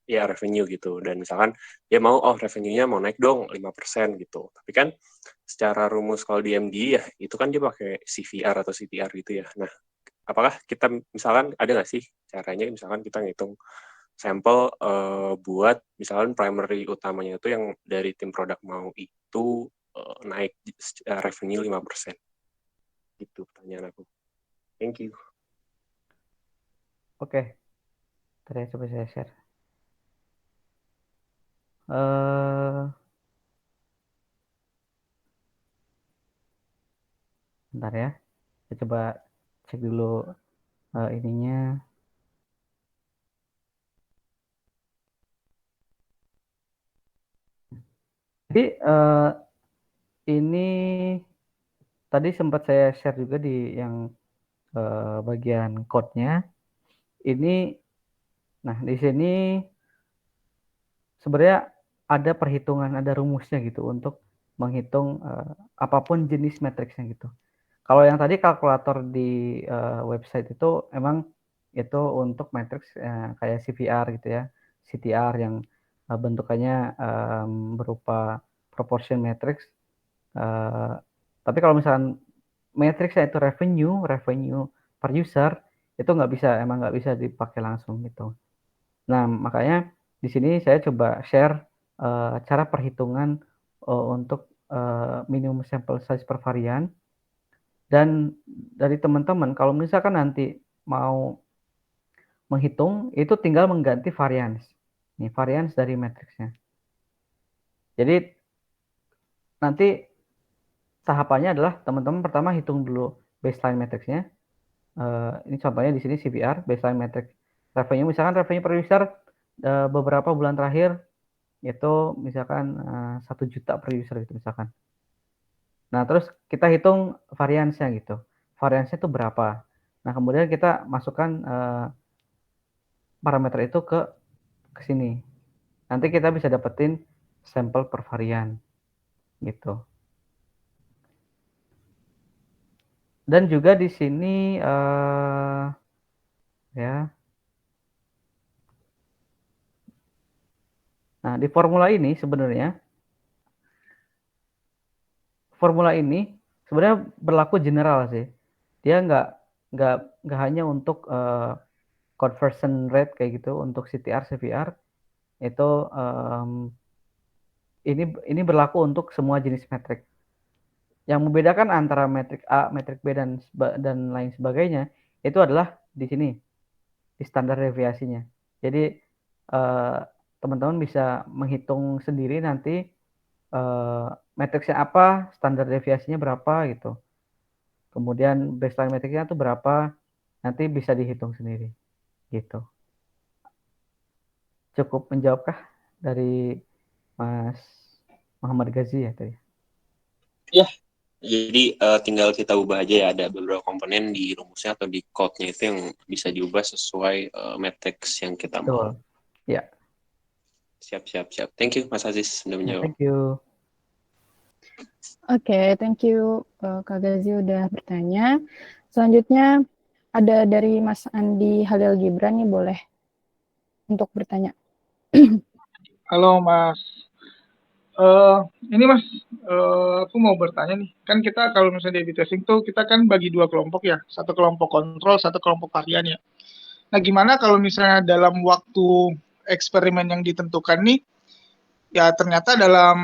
ya revenue gitu, dan misalkan dia mau revenue-nya mau naik dong 5% gitu, tapi kan secara rumus kalau di MD ya itu kan dia pakai CVR atau CTR gitu ya. Nah apakah kita misalkan ada nggak sih caranya misalkan kita ngitung sampel buat misalkan primary utamanya itu yang dari tim produk mau itu naik revenue 5%. Itu pertanyaan aku. Thank you. Oke. Tadi coba saya share. Eh Bentar ya. Saya coba cek dulu ininya. Jadi ini tadi sempat saya share juga di yang bagian code-nya. Nah di sini sebenarnya ada perhitungan, ada rumusnya gitu untuk menghitung apapun jenis matriksnya gitu. Kalau yang tadi kalkulator di website itu emang itu untuk matriks kayak CVR gitu ya, CTR yang bentukannya berupa proportion matrix. Tapi kalau misalkan matriksnya itu revenue per user, itu emang nggak bisa dipakai langsung gitu. Nah, makanya di sini saya coba share cara perhitungan untuk minimum sample size per varian. Dan dari teman-teman, kalau misalkan nanti mau menghitung, itu tinggal mengganti varians. Nih, varians dari matriksnya. Jadi nanti tahapannya adalah teman-teman pertama hitung dulu baseline matriksnya. Ini contohnya di sini CVR, baseline matrix revenue. Misalkan revenue per user beberapa bulan terakhir itu misalkan 1 juta per user gitu misalkan. Nah, terus kita hitung variansnya gitu. Variansnya itu berapa? Nah, kemudian kita masukkan parameter itu ke sini. Nanti kita bisa dapetin sampel per varian gitu. Dan juga di sini ya. Nah, di formula ini sebenarnya berlaku general sih. Dia nggak hanya untuk conversion rate kayak gitu untuk CTR, CVR itu ini berlaku untuk semua jenis metrik. Yang membedakan antara metrik A, metrik B dan lain sebagainya itu adalah di sini di standar deviasinya. Jadi teman-teman bisa menghitung sendiri nanti matriksnya apa, standar deviasinya berapa gitu. Kemudian baseline matrixnya itu berapa, nanti bisa dihitung sendiri gitu. Cukup menjawabkah dari Mas Muhammad Ghazi ya tadi? Ya, jadi tinggal kita ubah aja ya, ada beberapa komponen di rumusnya atau di code-nya itu yang bisa diubah sesuai matrix yang kita mau. Betul. Ya. Siap. Thank you Mas Aziz sudah menjawab. Thank you. Oke, thank you Kak Ghazi udah bertanya. Selanjutnya ada dari Mas Andi Halil Gibran nih, boleh untuk bertanya. Halo Mas. Ini Mas, aku mau bertanya nih. Kan kita kalau misalnya di A/B testing tuh kita kan bagi 2 kelompok ya. Satu kelompok kontrol, satu kelompok varian ya. Nah, gimana kalau misalnya dalam waktu eksperimen yang ditentukan nih, ya ternyata dalam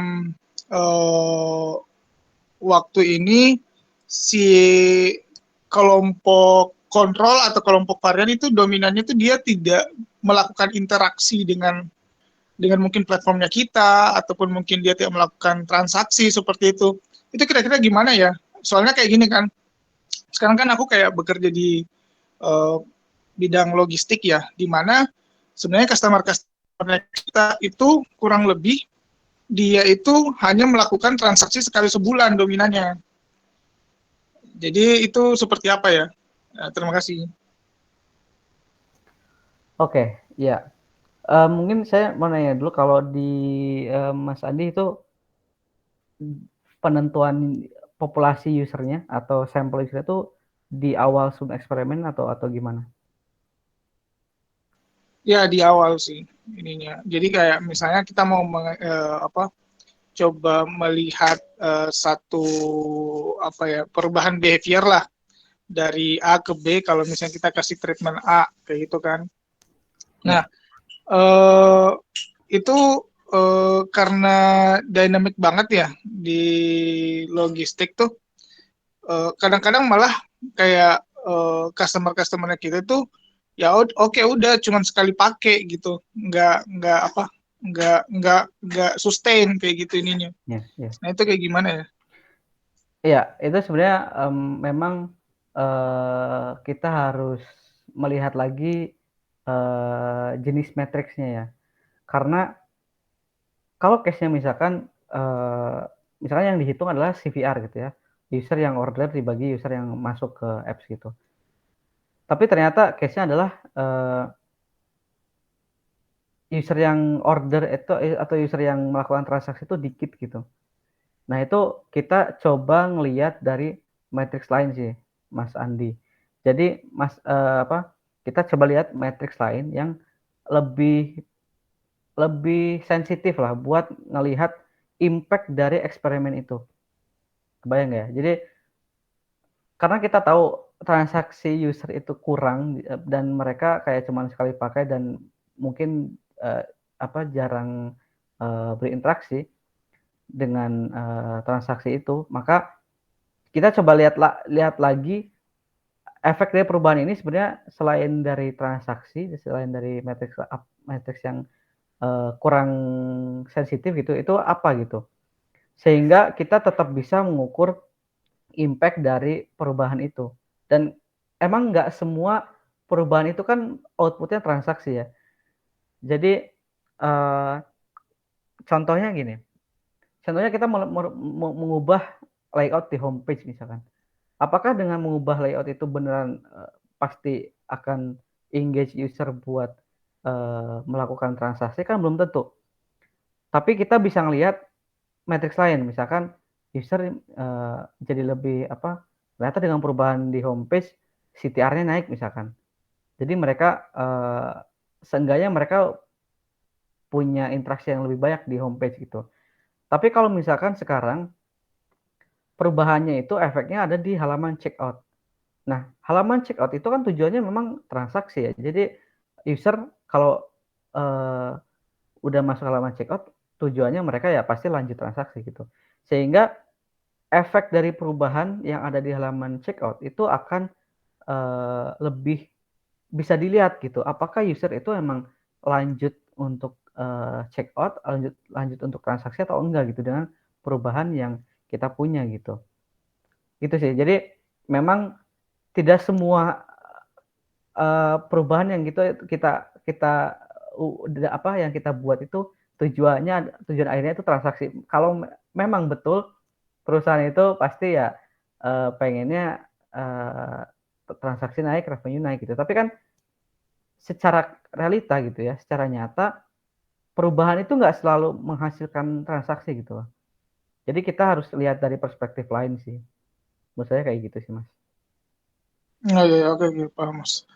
waktu ini si kelompok kontrol atau kelompok varian itu dominannya itu dia tidak melakukan interaksi dengan mungkin platformnya kita, ataupun mungkin dia tidak melakukan transaksi seperti itu kira-kira gimana ya? Soalnya kayak gini kan, sekarang kan aku kayak bekerja di bidang logistik ya, di mana sebenarnya customer kita itu kurang lebih dia itu hanya melakukan transaksi sekali sebulan dominannya. Jadi itu seperti apa ya? Nah, terima kasih. Oke, ya. Mungkin saya mau nanya dulu kalau di Mas Andi itu penentuan populasi usernya atau sampel user itu di awal sebelum eksperimen atau gimana? Ya di awal sih ininya. Jadi kayak misalnya kita mau coba melihat satu perubahan behavior lah dari A ke B kalau misalnya kita kasih treatment A kayak gitu kan. Nah, itu karena dynamic banget ya di logistik tuh, kadang-kadang malah kayak customer-customer kita tuh ya oke udah cuman sekali pakai gitu, nggak sustain kayak gitu ininya. Yeah. Nah itu kayak gimana ya? Iya, itu sebenarnya memang kita harus melihat lagi jenis matriksnya ya. Karena kalau case-nya misalkan yang dihitung adalah CVR gitu ya, user yang order dibagi user yang masuk ke apps gitu. Tapi ternyata case-nya adalah user yang order itu atau user yang melakukan transaksi itu dikit gitu. Nah, itu kita coba ngelihat dari matriks lain sih, Mas Andi. Jadi, kita coba lihat matriks lain yang lebih lebih sensitif lah buat ngelihat impact dari eksperimen itu. Kebayang nggak ya? Jadi, karena kita tahu transaksi user itu kurang dan mereka kayak cuman sekali pakai dan mungkin jarang berinteraksi dengan transaksi itu, maka kita coba lihat lagi efek dari perubahan ini sebenarnya selain dari transaksi, selain dari matriks yang kurang sensitif gitu, itu apa gitu. Sehingga kita tetap bisa mengukur impact dari perubahan itu. Dan emang nggak semua perubahan itu kan outputnya transaksi ya. Jadi contohnya gini, contohnya kita mengubah layout di homepage misalkan. Apakah dengan mengubah layout itu beneran pasti akan engage user buat melakukan transaksi? Kan belum tentu. Tapi kita bisa ngelihat matriks lain, misalkan user jadi lebih ternyata dengan perubahan di homepage CTR-nya naik misalkan. Jadi mereka seenggaknya mereka punya interaksi yang lebih banyak di homepage gitu. Tapi kalau misalkan sekarang perubahannya itu efeknya ada di halaman checkout. Nah, halaman checkout itu kan tujuannya memang transaksi ya. Jadi user kalau udah masuk halaman checkout, tujuannya mereka ya pasti lanjut transaksi gitu. Sehingga efek dari perubahan yang ada di halaman checkout itu akan lebih bisa dilihat gitu. Apakah user itu emang lanjut untuk checkout, lanjut untuk transaksi atau enggak gitu dengan perubahan yang kita punya gitu. Gitu sih. Jadi memang tidak semua perubahan yang kita yang kita buat itu tujuan akhirnya itu transaksi. Kalau memang betul perusahaan itu pasti ya pengennya transaksi naik, revenue naik gitu. Tapi kan secara realita gitu ya, secara nyata perubahan itu nggak selalu menghasilkan transaksi gitu loh. Jadi kita harus lihat dari perspektif lain sih. Menurut saya kayak gitu sih, Mas. Oh iya, oke, paham Mas.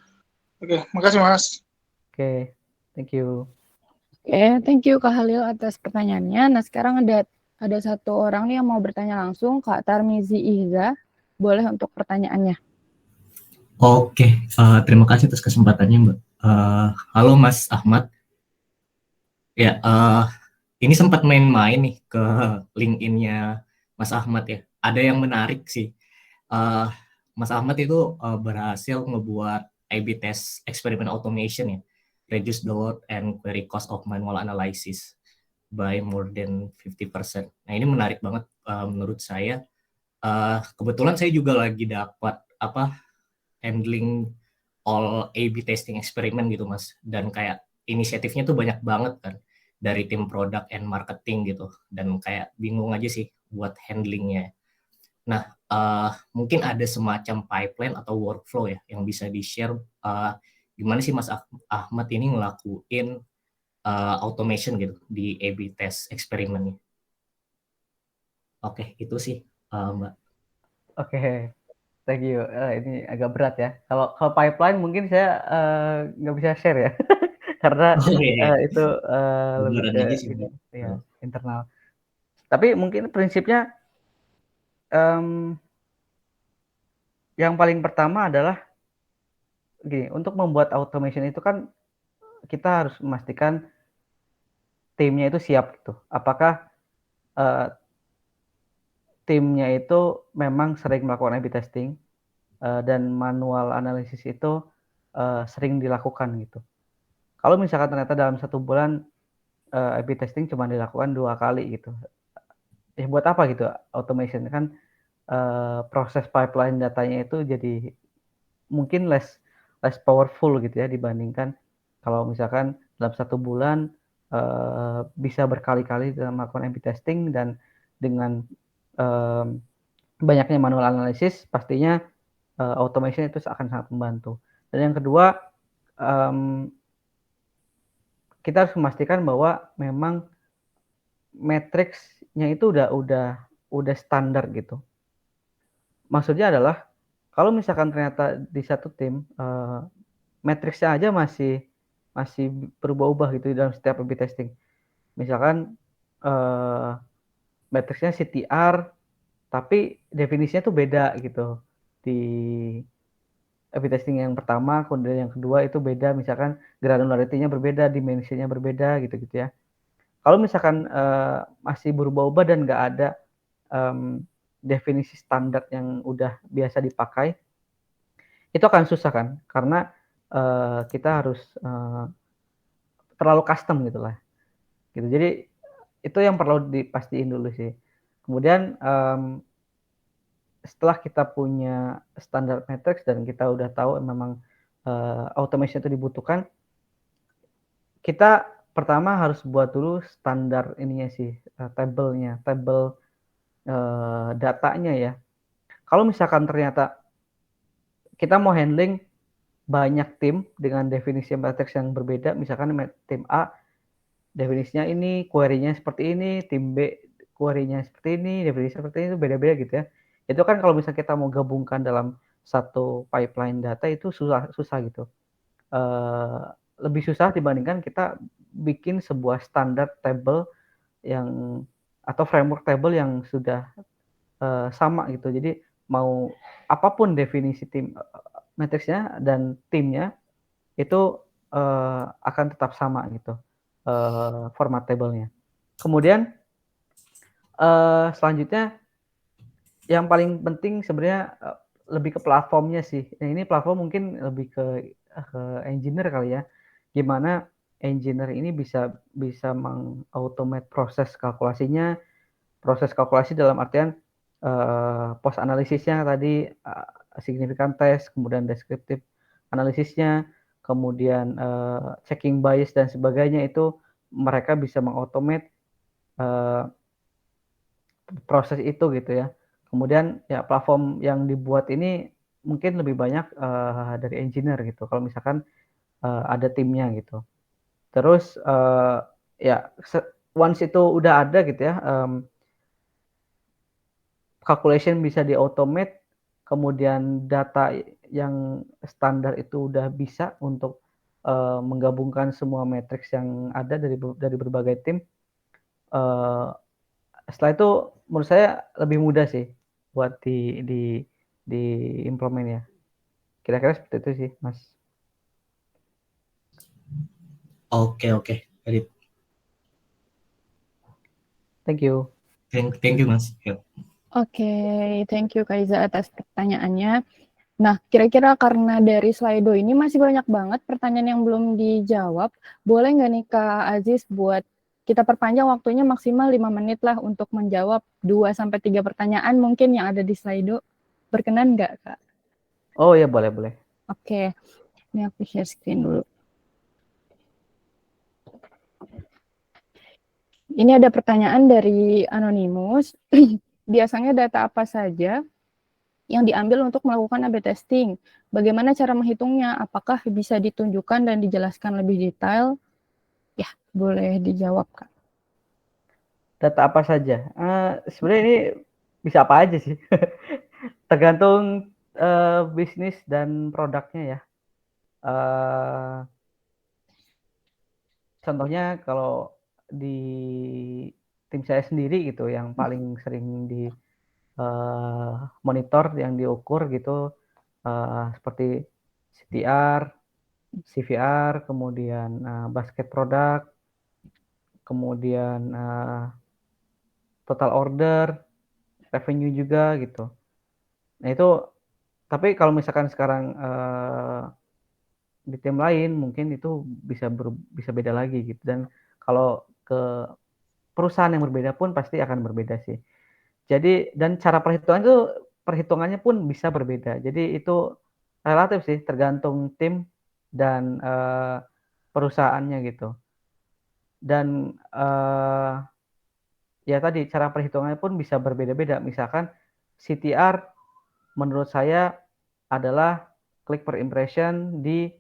Oke, makasih Mas. Oke, thank you. Oke, thank you Kak Halil atas pertanyaannya. Nah, sekarang ada satu orang nih yang mau bertanya langsung, Kak Tarmizi Ihza. Boleh untuk pertanyaannya. Oke, terima kasih atas kesempatannya, Mbak. Halo Mas Ahmad. Ya, ini sempat main-main nih ke LinkedIn-nya Mas Ahmad ya. Ada yang menarik sih. Mas Ahmad itu berhasil ngebuat A/B test experiment automation ya, reduce the load and query cost of manual analysis by more than 50%. Nah, ini menarik banget menurut saya. Kebetulan saya juga lagi dapat handling all A/B testing eksperimen gitu Mas, dan kayak inisiatifnya tuh banyak banget kan dari tim product and marketing gitu, dan kayak bingung aja sih buat handlingnya. Nah, mungkin ada semacam pipeline atau workflow ya yang bisa di-share gimana sih Mas Ahmad ini ngelakuin automation gitu di A/B test eksperimennya. Oke, itu sih Mbak. Oke, thank you. Ini agak berat ya. Kalau pipeline mungkin saya nggak bisa share ya, karena itu lebih ke aja sih, ini, Mbak. ya, internal. Tapi mungkin prinsipnya yang paling pertama adalah gini, untuk membuat automation itu kan kita harus memastikan timnya itu siap gitu. Apakah timnya itu memang sering melakukan A/B testing dan manual analisis itu sering dilakukan gitu. Kalau misalkan ternyata dalam 1 bulan A/B testing cuma dilakukan 2 kali gitu, buat apa gitu automation kan proses pipeline datanya itu jadi mungkin less powerful gitu ya dibandingkan kalau misalkan dalam 1 bulan bisa berkali-kali dalam melakukan A/B testing dan dengan banyaknya manual analysis pastinya automation itu akan sangat membantu. Dan yang kedua, kita harus memastikan bahwa memang matriksnya itu udah standar gitu. Maksudnya adalah kalau misalkan ternyata di satu tim matriksnya aja masih berubah-ubah gitu dalam setiap A/B testing. Misalkan matriksnya CTR tapi definisinya tuh beda gitu. Di A/B testing yang pertama, kemudian yang kedua itu beda, misalkan granularity-nya berbeda, dimensinya berbeda gitu-gitu ya. Kalau misalkan masih berubah-ubah dan nggak ada definisi standar yang udah biasa dipakai, itu akan susah kan, karena kita harus terlalu custom gitu lah. Gitu. Jadi itu yang perlu dipastiin dulu sih. Kemudian setelah kita punya standar matrix dan kita udah tahu memang automation itu dibutuhkan, kita pertama harus buat dulu standar ininya sih, tabel datanya ya. Kalau misalkan ternyata kita mau handling banyak tim dengan definisi matrix yang berbeda, misalkan tim A definisinya ini, query-nya seperti ini, tim B query-nya seperti ini, definisi seperti ini, itu beda-beda gitu ya. Itu kan kalau misalnya kita mau gabungkan dalam satu pipeline data itu susah gitu. Lebih susah dibandingkan kita bikin sebuah standar table yang atau framework table yang sudah sama gitu. Jadi mau apapun definisi tim matriksnya dan timnya itu akan tetap sama gitu format tabelnya. Kemudian selanjutnya yang paling penting sebenarnya lebih ke platformnya sih. Nah, ini platform mungkin lebih ke engineer kali ya. Gimana engineer ini bisa mengautomate proses kalkulasinya, proses kalkulasi dalam artian post analisisnya tadi, significant test, kemudian descriptive analisisnya, kemudian checking bias dan sebagainya, itu mereka bisa mengautomate proses itu gitu ya. Kemudian ya platform yang dibuat ini mungkin lebih banyak dari engineer gitu, kalau misalkan ada timnya gitu. Terus ya once itu udah ada gitu ya, calculation bisa di-automate, kemudian data yang standar itu udah bisa untuk menggabungkan semua matriks yang ada dari berbagai tim. Setelah itu menurut saya lebih mudah sih buat di-implement ya. Kira-kira seperti itu sih, Mas. Oke. Jadi, Thank you. thank you, Mas. Yuk. Oke, thank you Kaiza atas pertanyaannya. Nah, kira-kira karena dari Slido ini masih banyak banget pertanyaan yang belum dijawab, boleh nggak nih Kak Aziz buat kita perpanjang waktunya maksimal 5 menit lah untuk menjawab 2-3 pertanyaan mungkin yang ada di Slido. Berkenan nggak, Kak? Oh ya, boleh. Oke, ini aku share screen dulu. Ini ada pertanyaan dari Anonymous. Biasanya data apa saja yang diambil untuk melakukan A/B testing? Bagaimana cara menghitungnya? Apakah bisa ditunjukkan dan dijelaskan lebih detail? Ya, boleh dijawab, Kak. Data apa saja? Sebenarnya ini bisa apa aja sih. Tergantung bisnis dan produknya ya. Contohnya kalau di tim saya sendiri gitu, yang paling sering di monitor, yang diukur gitu, seperti CTR, CVR, kemudian basket product, kemudian total order, revenue juga gitu. Nah itu, tapi kalau misalkan sekarang di tim lain mungkin itu bisa beda lagi gitu. Dan kalau ke perusahaan yang berbeda pun pasti akan berbeda sih. Jadi dan cara perhitungannya pun bisa berbeda. Jadi itu relatif sih, tergantung tim dan, perusahaannya gitu. Dan, ya tadi cara perhitungannya pun bisa berbeda-beda. Misalkan CTR menurut saya adalah klik per impression di,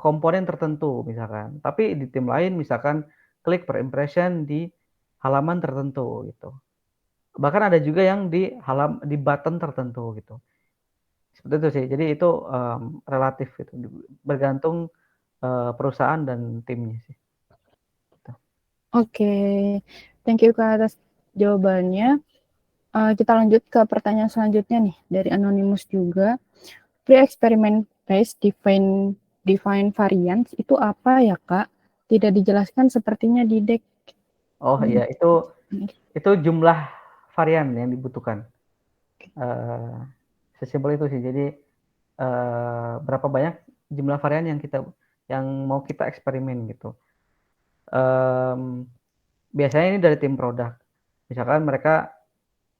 komponen tertentu misalkan. Tapi di tim lain misalkan klik per impression di halaman tertentu gitu. Bahkan ada juga yang di button tertentu gitu. Seperti itu sih. Jadi itu, relatif gitu, bergantung, perusahaan dan timnya sih. Gitu. Oke, thank you Kak atas jawabannya. Kita lanjut ke pertanyaan selanjutnya nih dari Anonymous juga. Pre-experiment based define variance itu apa ya Kak? Tidak dijelaskan sepertinya di deck. Oh iya, itu jumlah varian yang dibutuhkan. Sesimpel itu sih. Jadi, berapa banyak jumlah varian yang mau kita eksperimen gitu. Biasanya ini dari tim produk. Misalkan mereka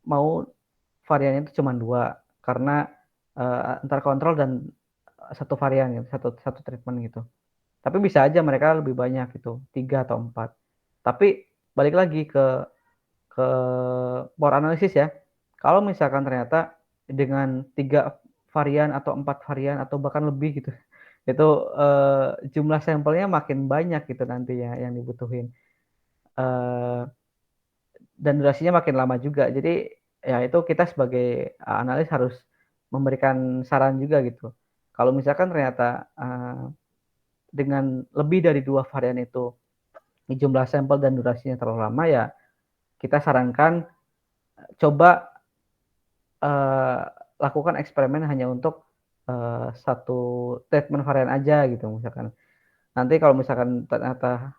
mau variannya itu cuma 2 karena, antar kontrol dan satu varian gitu, satu treatment gitu. Tapi bisa aja mereka lebih banyak gitu, 3 atau 4. Tapi balik lagi ke power analysis ya. Kalau misalkan ternyata dengan 3 varian atau 4 varian atau bahkan lebih gitu, itu, jumlah sampelnya makin banyak gitu nantinya yang dibutuhin. Dan durasinya makin lama juga. Jadi, ya itu kita sebagai, analis harus memberikan saran juga gitu. Kalau misalkan ternyata, dengan lebih dari 2 varian itu, jumlah sampel dan durasinya terlalu lama, ya kita sarankan coba, lakukan eksperimen hanya untuk, 1 treatment varian aja gitu misalkan. Nanti kalau misalkan ternyata,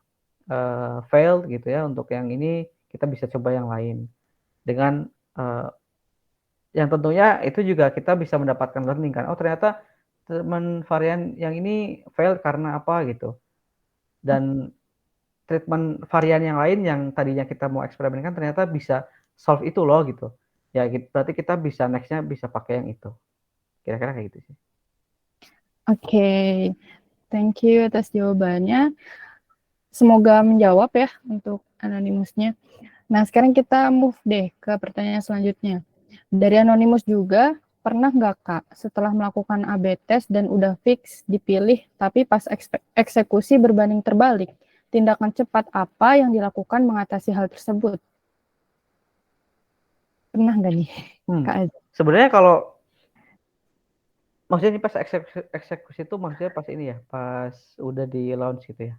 failed gitu ya untuk yang ini, kita bisa coba yang lain. Dengan, yang tentunya itu juga kita bisa mendapatkan learning kan, oh ternyata treatment varian yang ini fail karena apa gitu. Dan treatment varian yang lain yang tadinya kita mau eksperimenkan ternyata bisa solve itu loh gitu. Ya berarti kita bisa next-nya bisa pakai yang itu. Kira-kira kayak gitu sih. Oke, thank you atas jawabannya. Semoga menjawab ya untuk Anonymous-nya. Nah, sekarang kita move deh ke pertanyaan selanjutnya. Dari Anonymous juga, pernah nggak Kak, setelah melakukan AB test dan udah fix dipilih, tapi pas eksekusi berbanding terbalik, tindakan cepat apa yang dilakukan mengatasi hal tersebut? Pernah nggak nih, Kak Azza? Sebenarnya kalau maksudnya pas eksekusi itu maksudnya pas ini ya, pas udah di launch gitu ya?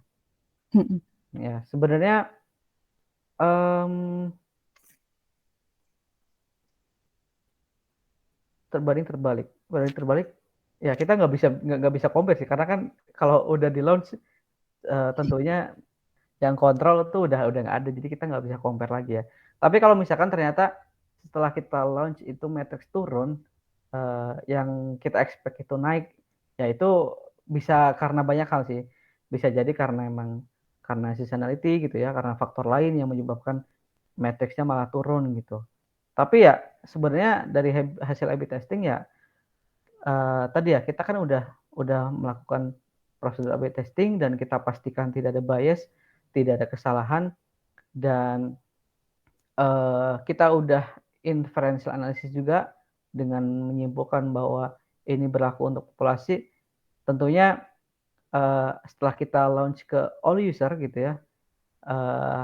Ya, sebenarnya, berbanding terbalik, ya kita nggak bisa compare sih, karena kan kalau udah di launch, tentunya yang kontrol tuh udah nggak ada, jadi kita nggak bisa compare lagi ya. Tapi kalau misalkan ternyata setelah kita launch itu matrix turun, yang kita expect itu naik, ya itu bisa karena banyak hal sih. Bisa jadi karena seasonality gitu ya, karena faktor lain yang menyebabkan matrix-nya malah turun gitu. Tapi ya sebenarnya dari hasil A/B testing ya, tadi ya kita kan udah melakukan prosedur A/B testing dan kita pastikan tidak ada bias, tidak ada kesalahan, dan, kita udah inferential analysis juga dengan menyimpulkan bahwa ini berlaku untuk populasi. Tentunya, setelah kita launch ke all user gitu ya,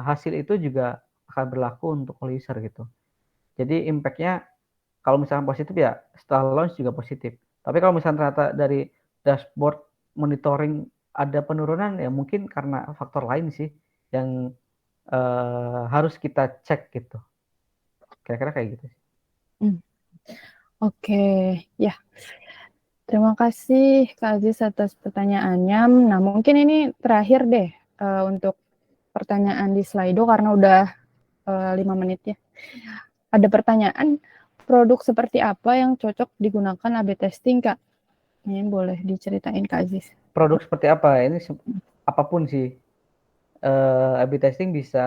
hasil itu juga akan berlaku untuk all user gitu. Jadi impact-nya kalau misalkan positif ya setelah launch juga positif. Tapi kalau misalnya ternyata dari dashboard monitoring ada penurunan, ya mungkin karena faktor lain sih yang, harus kita cek gitu. Kira-kira kayak gitu sih. Oke, ya. Terima kasih Kak Aziz atas pertanyaannya. Nah, mungkin ini terakhir deh untuk pertanyaan di Slido karena udah 5 menit ya. Ada pertanyaan, produk seperti apa yang cocok digunakan A/B testing, Kak? Ini boleh diceritain Kak Aziz. Produk seperti apa? Ini apapun sih. A/B testing bisa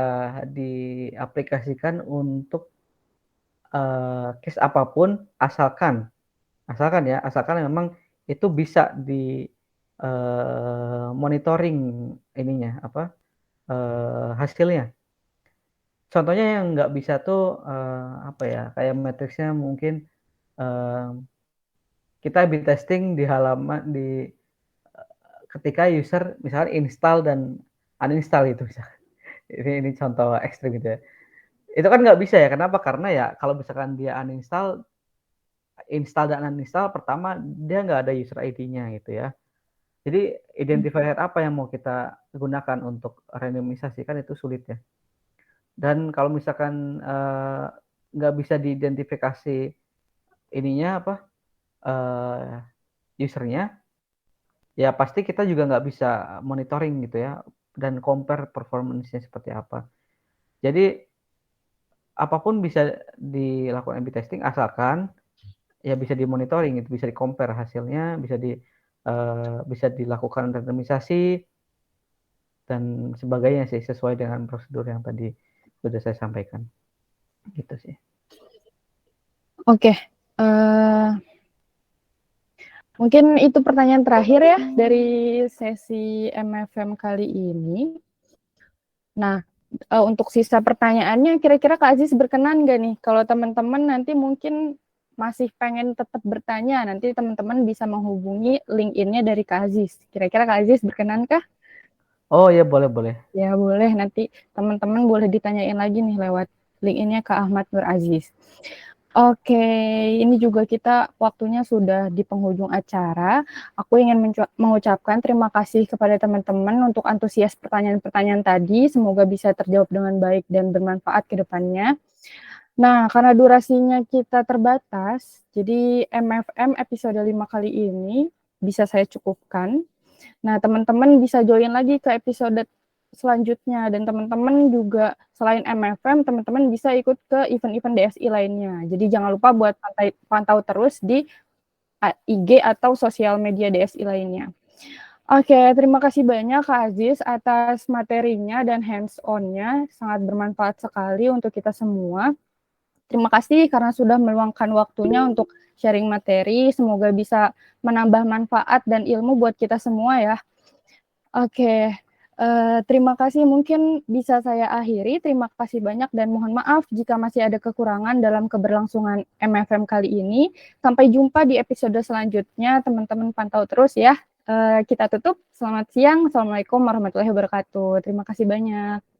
diaplikasikan untuk case apapun asalkan memang itu bisa di monitoring ininya hasilnya. Contohnya yang nggak bisa tuh kayak matriksnya mungkin kita A/B testing di halaman ketika user misalnya install dan uninstall itu misalkan. Ini contoh ekstrim gitu ya. Itu kan nggak bisa ya. Kenapa? Karena ya kalau misalkan dia install dan uninstall, pertama dia nggak ada user ID-nya gitu ya. Jadi identifier apa yang mau kita gunakan untuk randomisasi kan itu sulit ya. Dan kalau misalkan nggak bisa diidentifikasi ininya usernya, ya pasti kita juga nggak bisa monitoring gitu ya dan compare performance-nya seperti apa. Jadi apapun bisa dilakukan A/B testing asalkan ya bisa dimonitoring, itu bisa di-compare hasilnya, bisa dilakukan randomisasi dan sebagainya sih sesuai dengan prosedur yang tadi sudah saya sampaikan. Gitu sih. Oke. Mungkin itu pertanyaan terakhir ya dari sesi MFM kali ini. Nah, untuk sisa pertanyaannya, kira-kira Kak Aziz berkenan nggak nih? Kalau teman-teman nanti mungkin masih pengen tetap bertanya, nanti teman-teman bisa menghubungi LinkedIn-nya dari Kak Aziz. Kira-kira Kak Aziz berkenankah? Oh ya, boleh. Ya boleh, nanti teman-teman boleh ditanyain lagi nih lewat LinkedIn-nya Kak Ahmad Nur Aziz. Oke, ini juga kita waktunya sudah di penghujung acara. Aku ingin mengucapkan terima kasih kepada teman-teman untuk antusias pertanyaan-pertanyaan tadi. Semoga bisa terjawab dengan baik dan bermanfaat ke depannya. Nah, karena durasinya kita terbatas, jadi MFM episode 5 kali ini bisa saya cukupkan. Nah, teman-teman bisa join lagi ke episode selanjutnya, dan teman-teman juga selain MFM, teman-teman bisa ikut ke event-event DSI lainnya. Jadi jangan lupa buat pantau terus di IG atau sosial media DSI lainnya. Oke, terima kasih banyak Kak Aziz atas materinya dan hands-on-nya, sangat bermanfaat sekali untuk kita semua. Terima kasih karena sudah meluangkan waktunya untuk sharing materi, semoga bisa menambah manfaat dan ilmu buat kita semua ya. Oke. Terima kasih, mungkin bisa saya akhiri. Terima kasih banyak dan mohon maaf jika masih ada kekurangan dalam keberlangsungan MFM kali ini. Sampai jumpa di episode selanjutnya, teman-teman pantau terus ya. Kita tutup, selamat siang, Assalamualaikum warahmatullahi wabarakatuh. Terima kasih banyak.